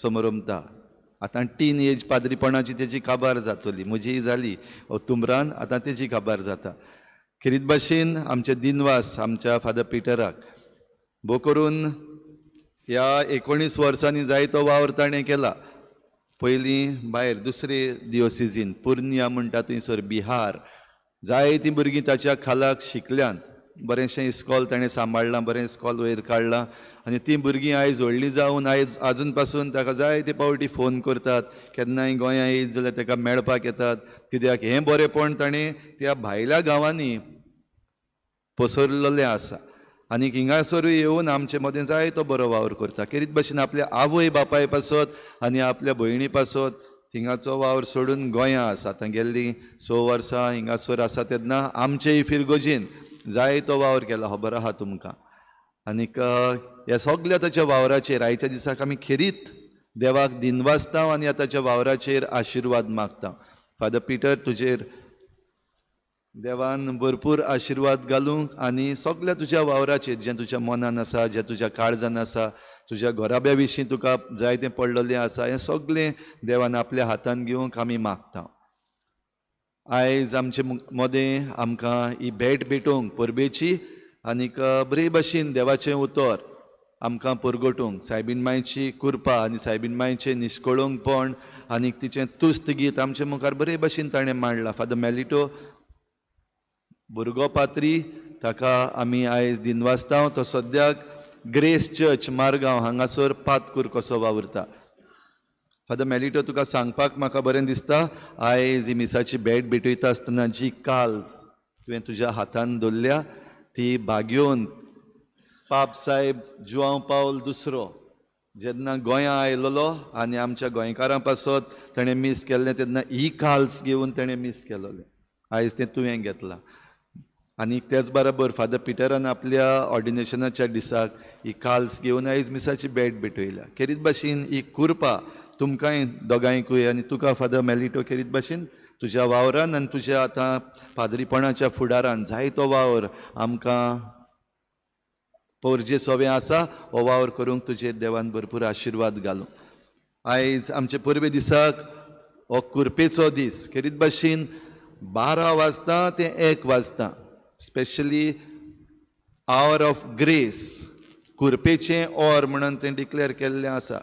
समोरमता. आतां टीन एज पाद्रीपणाची तेजी काबार जातली. म्हजी जाली ऑक्टोबरान, आतां तेजी काबार जाता. खेरीत भाशेन आमचे दिनवास आमच्या फादर पिटराक भोव करून ह्या 19 वर्सांनी जायतो वावर ताणें केला. पयलीं भायर दुसरे दियोसिसीन पुर्निया म्हणटा थंयसर बिहार जायतीं भुरगीं ताच्या खालाक शिकल्यांत. बरेंशें इस्कॉल ताणें सांबाळलां, बरें इस्कॉल वयर काडलां आनी तीं भुरगीं आयज व्हडलीं जावन आयज आजून पासून ताका जायते फावटी फोन करतात. केन्नाय गोंयां येयत जाल्यार ताका मेळपाक येतात. कित्याक हें बरेंपण ताणें त्या भायल्या गांवांनी पसरलेलें आसा आनी हिंगासरूय येवन आमचे मदें जायतो बरो वावर करता. खेरीत भाशेन आपल्या आवय बापाय पासत आनी आपल्या भयणी पासत थिंगाचो वावर सोडून गोंयां आसा. आतां गेल्लीं 6 वर्सां हिंगासर आसा तेन्ना आमचेय फिरगोजीन जायतो वावर केला, खबर आहा तुमकां. आनीक ह्या सगळ्या ताच्या वावराचेर आयच्या दिसाक आमी खेरीत देवाक दिनवासता आनी ताच्या वावराचेर आशिर्वाद मागता. फादर पिटर, तुजेर देवान भरपूर आशिर्वाद घालूं आनी सगळ्या तुज्या वावराचेर जें तुज्या मनान आसा, जें तुज्या काळजान आसा, तुज्या घोराब्या विशीं तुका जायतें पडलेलें आसा, हें सगळें देवान आपल्या हातान घेवंक आमी मागता. आयज आमचे मदें आमकां ही भेट भेटोवंक परबेची आनीक बरे भाशेन देवाचें उतर आमकां परगटूंक सायबीण मांयची कृपा आनी सायबीण मांयचें निश्कळोवंकपण आनीक तिचें तुस्त गीत आमचे मुखार बरे भाशेन ताणें मांडलां. फादर मेलिटो भुरगो पात्री, ताका आमी आयज दिनवासता. तो सद्याक ग्रेस चर्च मारगांव हांगासर पातकूर कसो वावुरता. फादर मेलिटो, तुका सांगपाक म्हाका बरें दिसता, आयज ही मिसाची भेट भेटयता आसतना जी काल्स तुवें तुज्या हातान दवरल्या ती भाग्योन पाप साहेब जुआंव पावल दुसरो जेन्ना गोंयां आयलोलो आनी आमच्या गोंयकारां पासत ताणें मीस केल्लें तेन्ना ही काल्स घेवन ताणें मीस केलोलें. आयज तें तुवें घेतलां. आनी तेच बरोबर फादर पिटरान आपल्या ऑर्डिनेशनाच्या दिसाक ही काल्स घेवन आयज मिसाची भेट भेटयल्या. खेरीत भाशेन ही कृपा तुमकांय दोगांयकूय आनी तुका फादर मेलिटो खेरीत भाशेन तुज्या वावरान आनी तुज्या आतां पाद्रीपणाच्या फुडारान जायतो वावर आमकां पोरजे सवें आसा. हो वावर करूंक तुजेर देवान भरपूर आशिर्वाद घालूं. आयज आमचे परबे दिसाक हो कुरपेचो दीस. खेरीत भाशेन 12 वाजता ते 1 वाजता स्पेशली आवर ऑफ ग्रेस कुरपेचें ऑर म्हणून तें डिक्लेअर केल्लें आसा.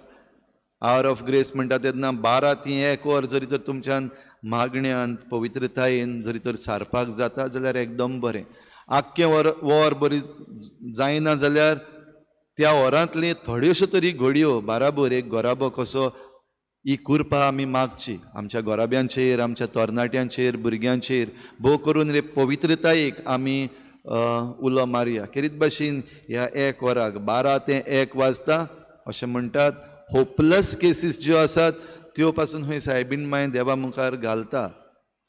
आवर ऑफ ग्रेस म्हणटा तेन्ना 12 ते 1 वर जरी तर तुमच्यान मागण्यांत पवित्रतायेन जरी तर सारपाक जाता जाल्यार एकदम बरें. आख्खें वर बरी जायना जाल्यार त्या वरांतली थोड्योश्यो तरी घडयो बाराबर एक गोराबो कसो ही कृपा आमी मागची आमच्या गोराब्यांचेर, आमच्या तरणाट्यांचेर, भुरग्यांचेर. भोव करून रे पवित्रतायेक आमी उलो मारया. खेरीत भाशेन ह्या 1 वराक 12 ते 1 वाजता अशें म्हणटात होपलेस केसीस ज्यो आसात त्यो पासून खंय सायबीण मांय देवा मुखार घालता.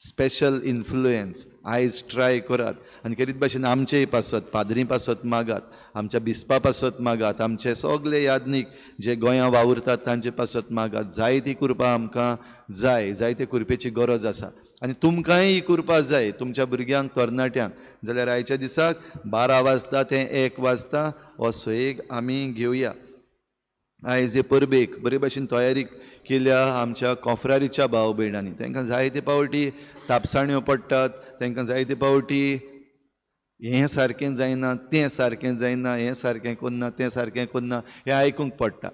स्पेशल इन्फ्लुएन्स आयज ट्राय करात आनी खेरीत भाशेन आमचेय पासत पाद्री पासत मागात, आमच्या बिस्पा पासत मागात, आमचे सगळे यादनीक जे गोंयां वावुरतात तांचे पासत मागात. जायती कृपा आमकां जाय, जायते कृपेची गरज आसा आनी तुमकांय ही कृपा जाय तुमच्या भुरग्यांक तरणाट्यांक. जाल्यार आयच्या दिसाक 12 वाजता ते 1 वाजता हो सयेग आमी घेवया. आयज हे परबेक बरे भाशेन तयारी केल्या आमच्या कॉफ्रारीच्या भाव भयणांनी. तांकां जायते फावटी तापसाण्यो पडटात, तांकां जायते फावटी हें सारकें जायना, तें सारकें जायना, हें सारकें करना, तें सारकें करना, हें आयकूंक पडटा.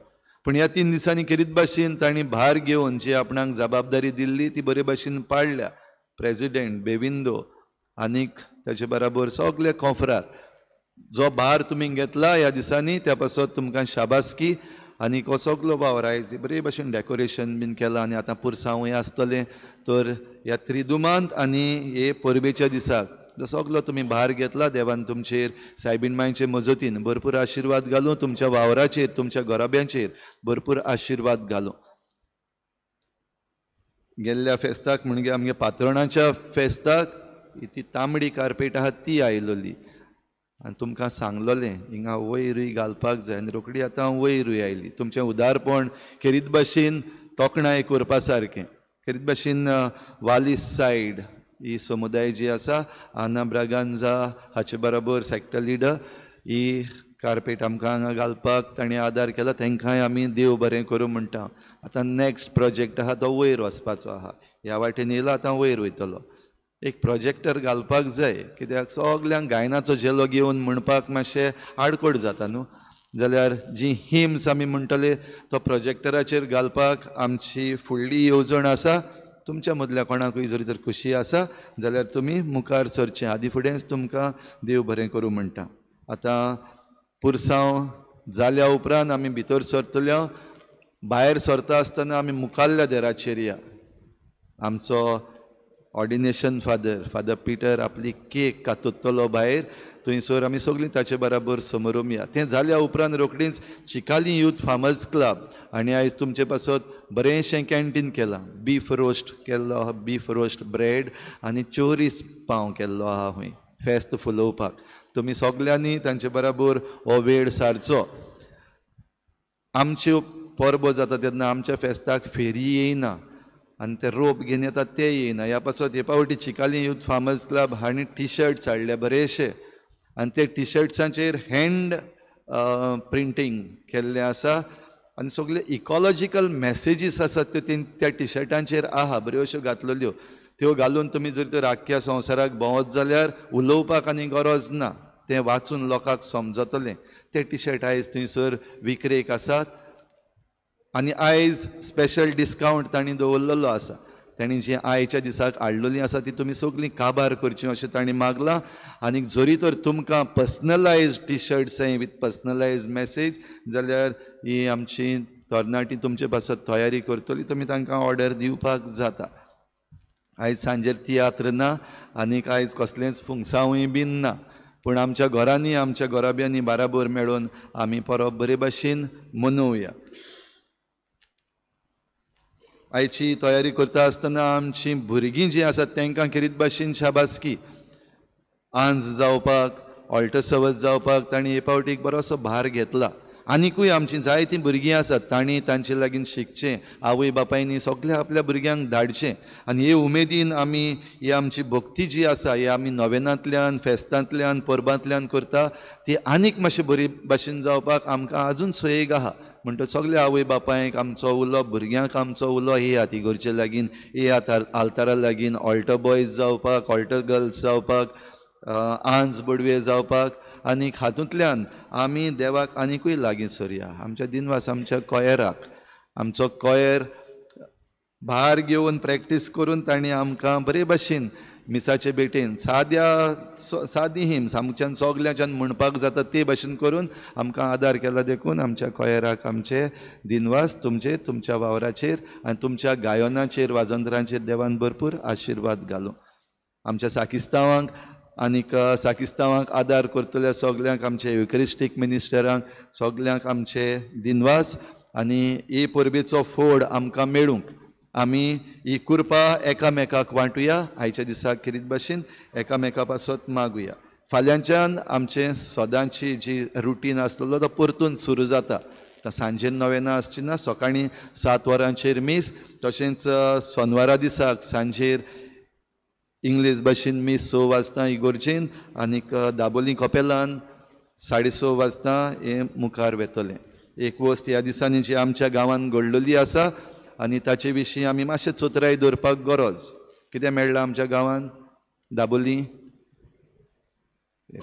पूण ह्या 3 दिसांनी खेरीत भाशेन तांणी भार घेवन जी आपणाक जबाबदारी दिल्ली ती बरे भाशेन पाळल्या. प्रेजिडेंट, बेविंदो आनीक ताचे बराबर सगळे कॉफरार जो भार तुमी घेतला ह्या दिसांनी त्या पासत तुमकां शाबासकी. आनीक हो सगलो वावर आयज बरे भाशेन डेकोरेशन बीन केलां आनी आतां पुरसांवूय आसतलें. तर ह्या त्रिदुमांत आनी हे परबेच्या दिसाक जो सगलो तुमी भार घेतला देवान तुमचेर सायबीण मांयचे मजतीन भरपूर आशिर्वाद घालूं, तुमच्या वावराचेर तुमच्या घोराब्यांचेर भरपूर आशिर्वाद घालूं. गेल्ल्या फेस्ताक म्हणजे आमगे पातोळाच्या फेस्ताक ती तांबडी कार्पेट आहा ती आयलोली आनी तुमकां सांगलोलें हिंगा वयरूय घालपाक जाय आनी रोखडी आतां वयरूय आयली. तुमचें उदारपण खेरीत भाशेन तोखणाय करपा सारकें. खेरीत भाशेन वालीस सायड ही समुदाय जी आसा आना ब्रागांजा हाचे बरोबर सेक्टर लिडर ही कार्पेट आमकां हांगा घालपाक ताणें आदार केला. तांकांय आमी देव बरें करूं म्हणटा. आतां नेक्स्ट प्रोजेक्ट आहा तो वयर वचपाचो आहा. ह्या वाटेन येयलो आतां वयर वयतलो. एक प्रोजेक्टर घालपाक जाय कित्याक सगल्यांक गायनाचो जेलो घेवन म्हणपाक मातशें आडकोड जाता न्हू. जाल्यार जी हिम्स आमी म्हणटले तो प्रोजेक्टराचेर घालपाक आमची फुडली येवजण आसा. तुमच्या मदल्या कोणाकूय जरी तर खुशी आसा जाल्यार तुमी मुखार सरचें. आदी फुडेंच तुमकां देव बरें करूं म्हणटा. आतां पुरसांव जाल्या उपरांत आमी भितर सरतले. भायर सरता आसतना आमी मुखाल्ल्या देराचेर या. आमचो ऑर्डिनेशन फादर पिटर आपली केक कातुतलो भायर. थंयसर आमी सगळीं ताचे बराबर समोरून या. तें जाल्या उपरांत रोखडीच चिकाली यूथ फार्मर्स क्लब आनी आयज तुमचे पासत बरेंशें कॅन्टीन केलां. बीफ रोस्ट केल्लो आहा, बीफ रोस्ट ब्रेड आनी 24 पाव केल्लो आहा खंय फेस्त फुलोवपाक. तुमी सगल्यांनी तांचे बराबर हो वेळ सारचो. आमच्यो परबो जाता तेन्ना आमच्या फेस्ताक फेरी येयना आनी ते रोप घेवन येतात ते येयना. ह्या पासत हे पावटी चिकाली यूथ फार्मर्स क्लब हांणी टी-शर्ट्स हाडले बरेशे आनी ते टी-शर्ट्सांचेर हँड प्रिंटींग केल्लें आसा आनी सगळे इकॉलॉजिकल मॅसेजीस आसात त्यो त्या टी-शर्टांचेर आहा. बऱ्योश्यो घातलेल्यो त्यो घालून तुमी जर तर आख्ख्या संवसाराक भोंवत जाल्यार उलोवपाक आनी गरज ना. तें वाचून लोकांक समजतलें. ते टी-शर्ट आयज थंयसर विक्रेक आसात आनी आयज स्पेशल डिस्कावंट तांणी दवरलेलो आसा. तांणी जी आयच्या दिसाक हाडलेलीं आसा ती तुमी सगळीं काबार करचीं अशें तांणी मागलां. आनी जरी तर तुमकां पर्सनलायज टी-शर्ट्स जाय विथ पर्सनलायज मॅसेज जाल्यार ही आमची तरणाटी तुमचे पासत तयारी करतली. तुमी तांकां ऑर्डर दिवपाक जाता. आयज सांजेर तियात्र ना आनीक आयज कसलेंच फुंगसांवूय बीन ना. पूण आमच्या घरांनी आमच्या घोराब्यांनी बाराबर मेळून आमी परब बरे भाशेन मनोवया. आयची तयारी करता आसतना आमची भुरगीं जीं आसात तांकां खेरीत भाशेन शाबासकी. आंज जावपाक ऑल्टर सर्वस जावपाक तांणी हे पावटी एक बरोसो भार घेतला. आनीकूय आमचीं जायतीं भुरगीं आसात तांणी तांचे लागीं शिकचें. आवय बापायनी सगळ्या आपल्या भुरग्यांक धाडचें आनी हे उमेदीन आमी ही आमची भक्ती जी आसा ही आमी नोवेनांतल्यान फेस्तांतल्यान परबांतल्यान करता ती आनीक मातशें बरी भाशेन जावपाक आमकां आजून सयेग आहा. म्हणटा सगळ्या आवय बापायक आमचो उलो, भुरग्यांक आमचो उलो हे हातीगोरचे लागीं, हे आल्तारा लागीं ऑल्टर बॉयज जावपाक, ऑल्टर गर्ल्स जावपाक, आंज बडवे जावपाक आनीक हातूंतल्यान आमी देवाक आनीकूय लागीं सरया. आमच्या दिनवास आमच्या कॉयराक आमचो कॉयर भार घेवन प्रॅक्टीस करून तांणी आमकां बरे भाशेन मिसाचे बेटेन सादी हिम्स आमच्यान सगल्याच्यान म्हणपाक जाता ते भाशेन करून आमकां आदार केला. देखून आमच्या कॉयराक आमचे दिनवास तुमच्या वावराचेर आनी तुमच्या गायनाचेर वाजंत्रांचेर देवान भरपूर आशिर्वाद घालूं. आमच्या साकिस्तांवांक आनीक साकिस्तांवांक आदार करतल्या सगल्यांक आमचे युकरिस्टीक मिनिस्टरांक सगल्यांक आमचे दिनवास आनी हे परबेचो फोड आमकां मेळूंक आमी ही कृपा एकामेकाक वांटुया. आयच्या दिसाक खेरीत भाशेन एकामेका पासत मागुया. फाल्यांच्यान आमचे सदांची जी रुटीन आसलेलो तो परतून सुरू जाता. सांजेर नोवेना आसची ना, सकाळीं 7 वरांचेर मीस. तशेंच सोनवारा दिसाक सांजेर इंग्लीश भाशेन मीस 6 वाजता इगोर्जेन आनीक दाबोलीं कपेलान 6:30 वाजता हे मुखार वेतलें. एक वस्त ह्या दिसांनी जी आमच्या गांवांत घडलेली आसा आनी ताचे विशीं आमी मातशें चोत्राय दवरपाक गरज. कितें मेळ्ळां आमच्या गांवांत दाबोलीं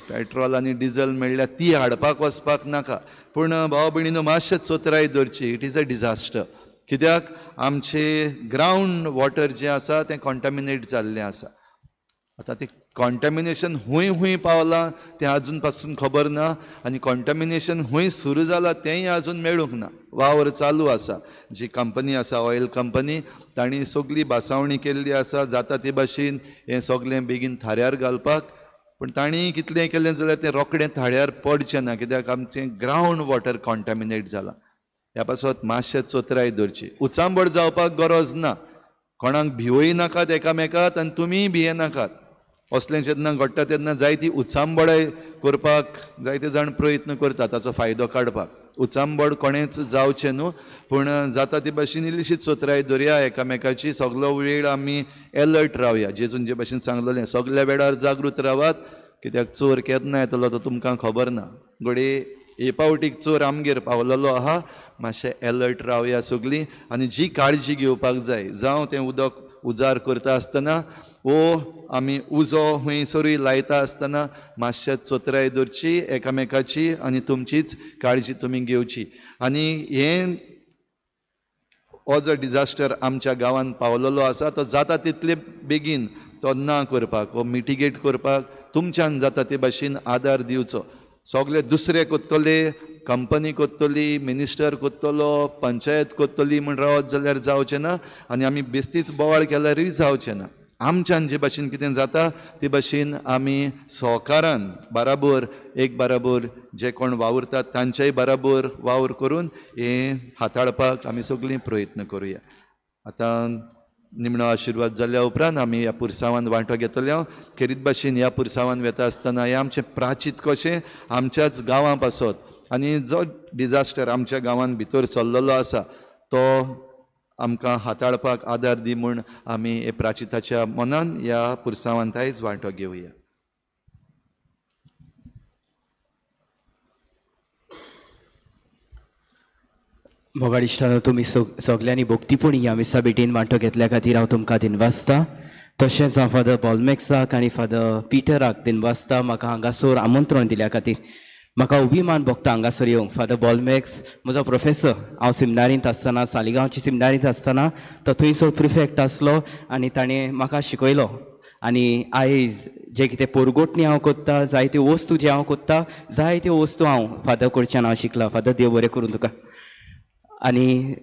पेट्रोल आनी डिझल मेळ्ळ्यार ती हाडपाक वचपाक नाका, पूण भाव भयणीनो मातशें चोतराय धरची. It is a disaster. कित्याक आमचे ग्रावंड वॉटर जें आसा तें कॉन्टॅमिनेट जाल्लें आसा. आतां तें कॉन्टॅमिनेशन हूंय पावलां तें आजून पासून खबर ना, आनी कॉन्टॅमिनेशन हूंय सुरू जालां तेंय आजून मेळूंक ना. वावर चालू आसा. जी कंपनी आसा, ऑयल कंपनी, तांणी सगळी बासावणी केल्ली आसा जाता ते भाशेन हें सगळें बेगीन थाऱ्यार घालपाक. पूण तांणी कितलें केलें जाल्यार तें रोखडें थाऱ्यार पडचें ना, कित्याक आमचें ग्रावंड वॉटर कॉन्टॅमिनेट जालां. ह्या पासत मातशें चोतराय धरची. उचांबड जावपाक गरज ना. कोणाक भिवूय नाकात एकामेकात आनी तुमीय भियेनाकात. असलें जेन्ना घडटा तेन्ना जायती उचांबडाय करपाक जायते जाण प्रयत्न करतात ताचो फायदो काडपाक. उचांबड कोणेंच जावचें न्हू, पूण जाता ते भाशेन इल्लीशी चोतराय धरया एकामेकाची. सगळो वेळ आमी एलर्ट रावया. जेजून जे भाशेन सांगलेलें सगळ्या वेळार जागृत रावात, कित्याक चोर केन्ना येतलो तो तुमकां खबर ना. घडये हे पावटीक चोर आमगेर पावलेलो आहा. मातशें एलर्ट रावया सगळीं, आनी जी काळजी घेवपाक जाय, जावं तें उदक उजार करता आसतना वो आमी उजो हूंयसरूय लायता आसतना मातशें चोतराय धरची एकामेकाची, आनी तुमचीच काळजी तुमी घेवची. आनी हें हो जो डिजास्टर आमच्या गांवांत पावलेलो आसा तो जाता तितले बेगीन तो ना करपाक, वो मिटिगेट करपाक तुमच्यान जाता ते भाशेन आदार दिवचो. सगळे दुसरे कोत्तले, कंपनी कोत्तली, मिनिस्टर कोत्तलो, पंचायत कोत्तली म्हूण रावत जाल्यार जावचें ना, आनी आमी बेश्टीच बोवाळ केल्यारूय जावचें ना. आमच्यान जे भाशेन कितें जाता ते भाशेन आमी सहकारान बाराबर एक बाराबर जे कोण वावुरतात तांचेय बाराबर वावर करून हें हाताळपाक आमी सगळीं प्रयत्न करुया. आतां निमणो आशिर्वाद जाल्या उपरांत आमी ह्या पुरसांवान वांटो घेतले. खेरीत भाशेन ह्या पुरसांवान वेता आसतना हें आमचें प्राचीत कशें आमच्याच गांवां पासत, आनी जो डिजास्टर आमच्या गांवांत भितर चल्लेलो आसा तो आमकां हाताळपाक आदार दी म्हूण आमी हे प्राचिताच्या मनान ह्या पुरसांवांत आयज वांटो घेवया. मोगाळ इश्टानो, तुमी सगल्यांनी भोक्तीपणी ह्या मिसा भेटीन वांटो घेतल्या खातीर हांव तुमकां दिनवासता. तशेंच हांव फादर बॉलमॅक्साक आनी फादर पिटराक दिनवासता म्हाका हांगासर आमंत्रण दिल्या खातीर. म्हाका अभिमान भोगता हांगासर येवंक. फादर बॉलमॅक्स म्हजो प्रोफेसर. हांव सेमिनारींत आसतना, सालिगांवची सेमिनारींत आसतना तो थंयसर प्रिफेक्ट आसलो आनी ताणें म्हाका शिकयलो. आनी आयज जे कितें पोरगोटणी हांव कोत्ता, जायत्यो वस्तू जे हांव कोत्ता, जायत्यो वस्तू हांव फादर कडच्यान हांव शिकला. फादर देव बरें करूं तुका. आनी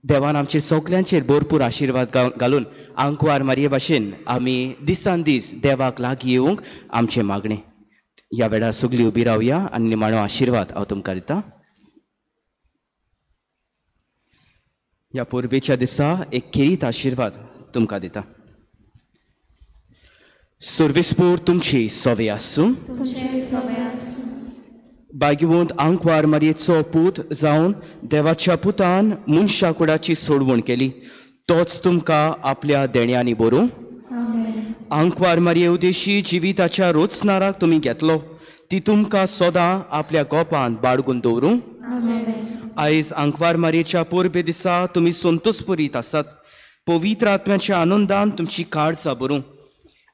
देवान आमचे सगल्यांचेर भरपूर आशिर्वाद घालून आंकवार मारये भाशेन आमी दिसान दीस देवाक लागीं येवंक आमचें मागणें. ह्या वेळार सगळीं उबी रावया आनी निमाणो आशिर्वाद हांव तुमकां दितां. ह्या पोरबेच्या दिसा एक खेरीत आशिर्वाद तुमकां दितां. सर्वेस्पूर तुमची सवे आसूं. भाग्यवंत आंकवार मारयेचो पूत जावन देवाच्या पुतान मनशा कुळाची सोडवण केली, तोच तुमकां आपल्या देण्यांनी भरूं. आंकवार मारये उदेशी जिविताच्या रोचनाराक तुमी घेतलो, ती तुमकां सदां आपल्या गोपांत बाळगून दवरूं. आयज आंकवार मारयेच्या पोरबे दिसा तुमी संतोषपुरीत आसात. पवित्र आत्म्याच्या आनंदान तुमची काळजां भरूं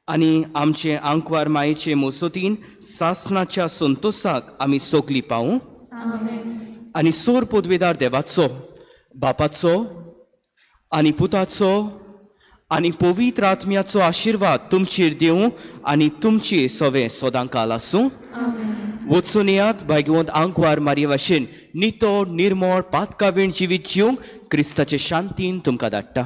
आनी आमचे आंकवार मायेचे मोसतीन सासणाच्या संतोषाक आमी सगलीं पावूं. आनी सोर पदवेदार देवाचो, बापाचो आनी पुताचो आनी पवित्र आत्म्याचो आशिर्वाद तुमचेर दिवं आनी तुमची सवे सदांकाल आसूं. वचून येयात भाग्यवंत आंकवार मारये भाशेन नितळ निर्मळ पातकावीण जिवीत जिवंक क्रिस्ताचे शांतीन तुमकां धाडटा.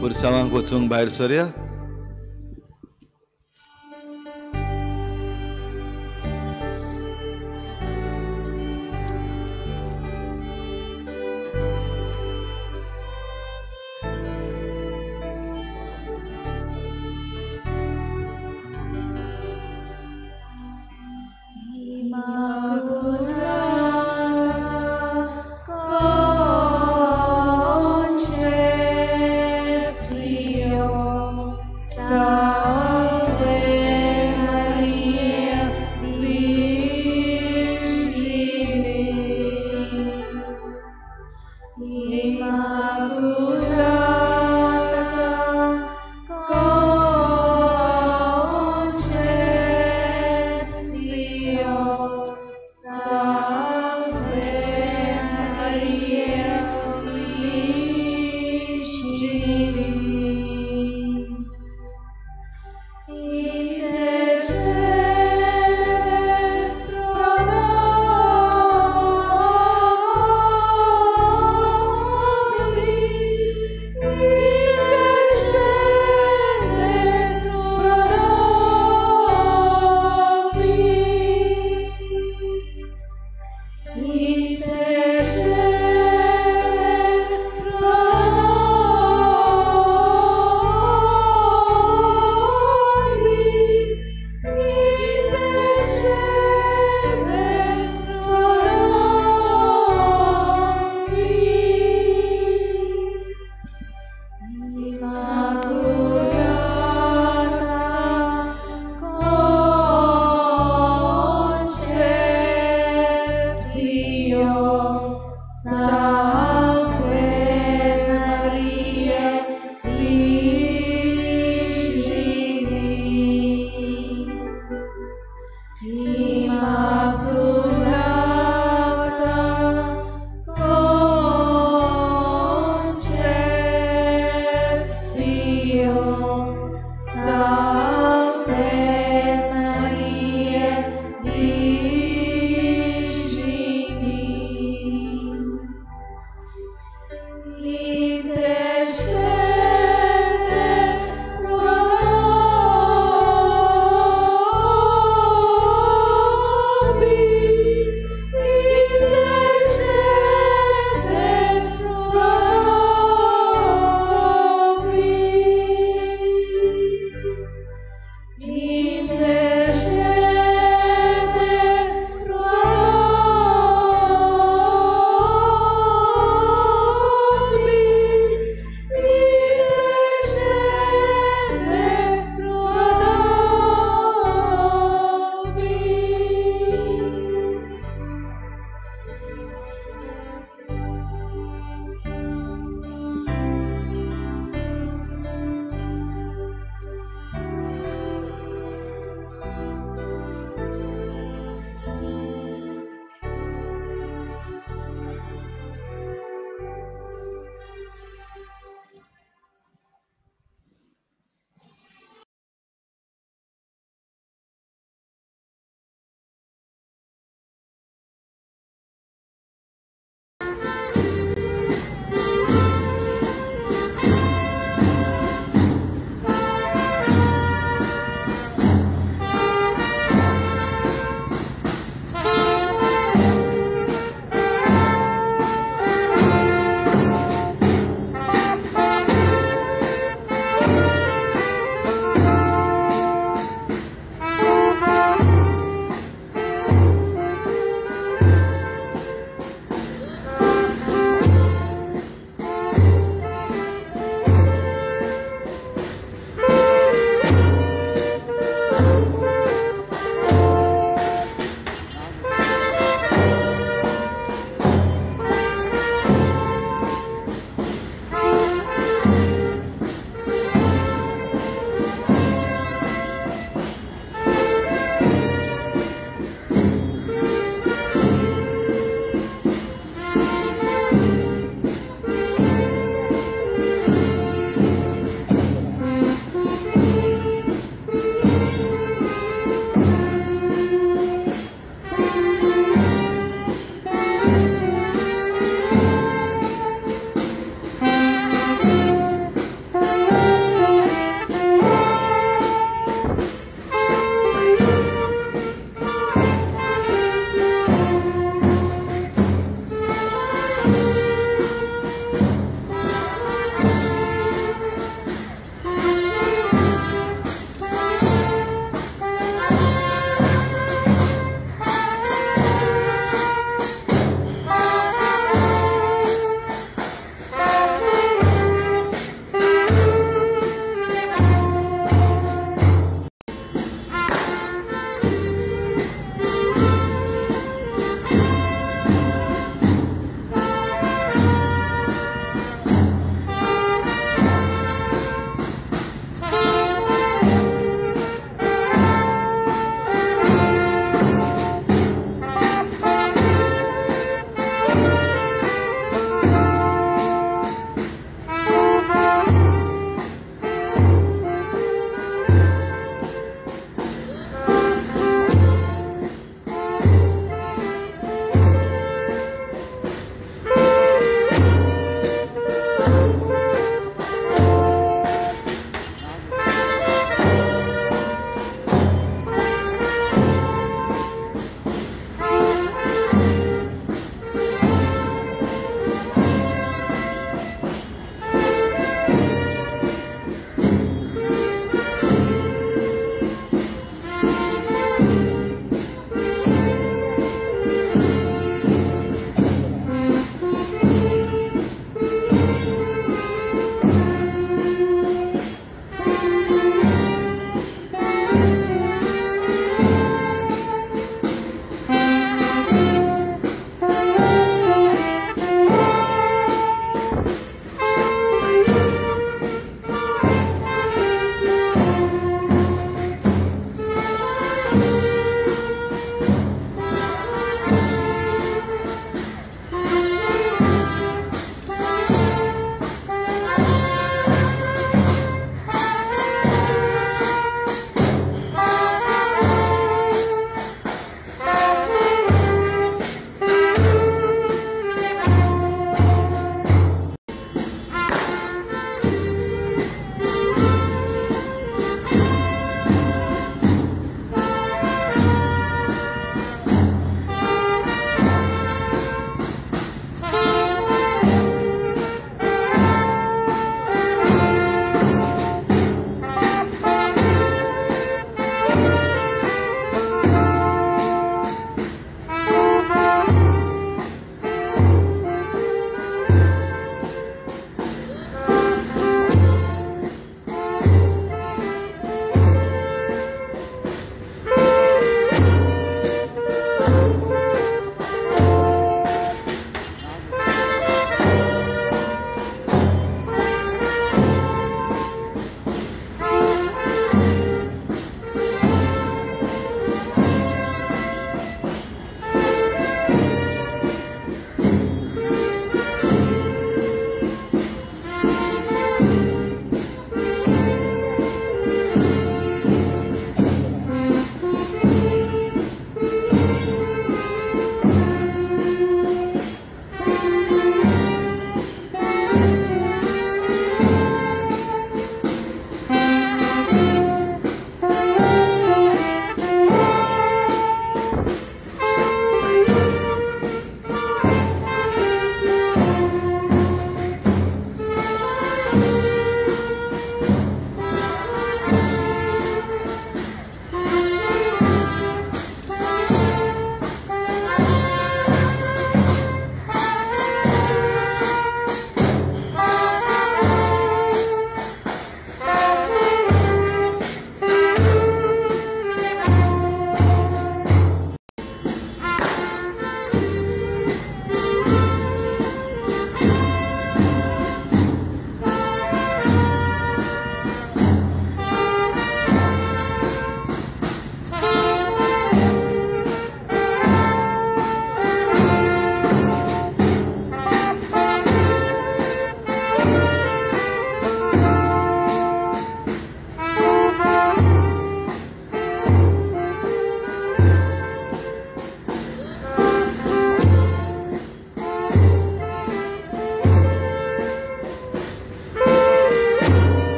पुरसांवांक वचूंक भायर सरया.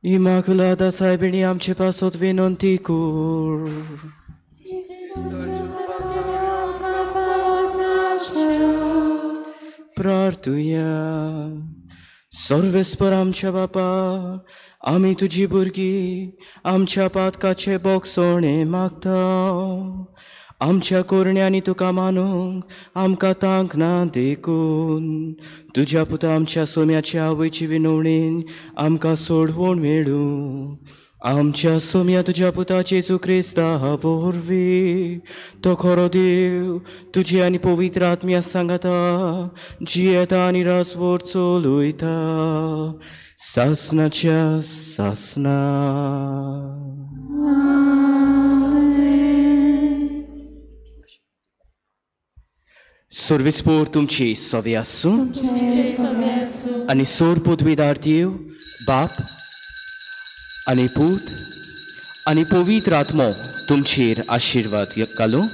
Immaculada Saibini आमचे पासत विनंती कर. प्रार्थुया. सर्वेस्पर आमच्या बापा, आमी तुजी भुरगीं आमच्या पातकाचे बोगसोणे मागता. आमच्या कोरण्यांनी तुका मानूंक आमकां तांकना देखून तुज्या पुता आमच्या सोम्याच्या आवयची विनवणेन आमकां सोडवण मेळूं. आमच्या सोम्या तुज्या पुता जेजू क्रिस्ता वरवीं तो खरो देव तुजी आनी पवित्र आत्म्या सांगाता जियेता आनी रासवट चलयता सासनाच्या सासना. सर्वेस्पोर तुमची सवे आसूं आनी सोर पदवीदार देव बाप आनी पूत आनी पवित्र आत्मो तुमचेर आशिर्वाद घालूं.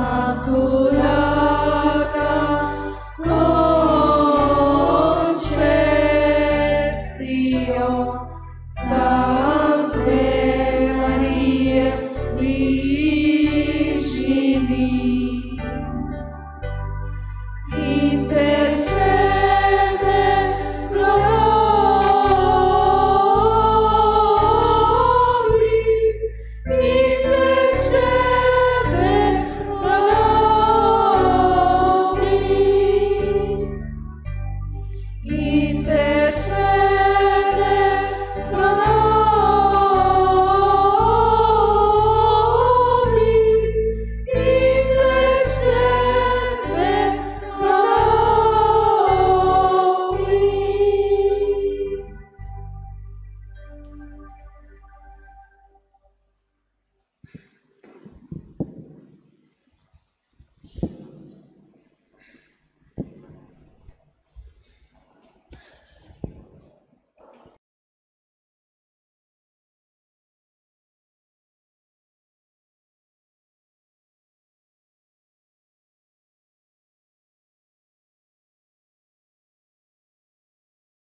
Immaculada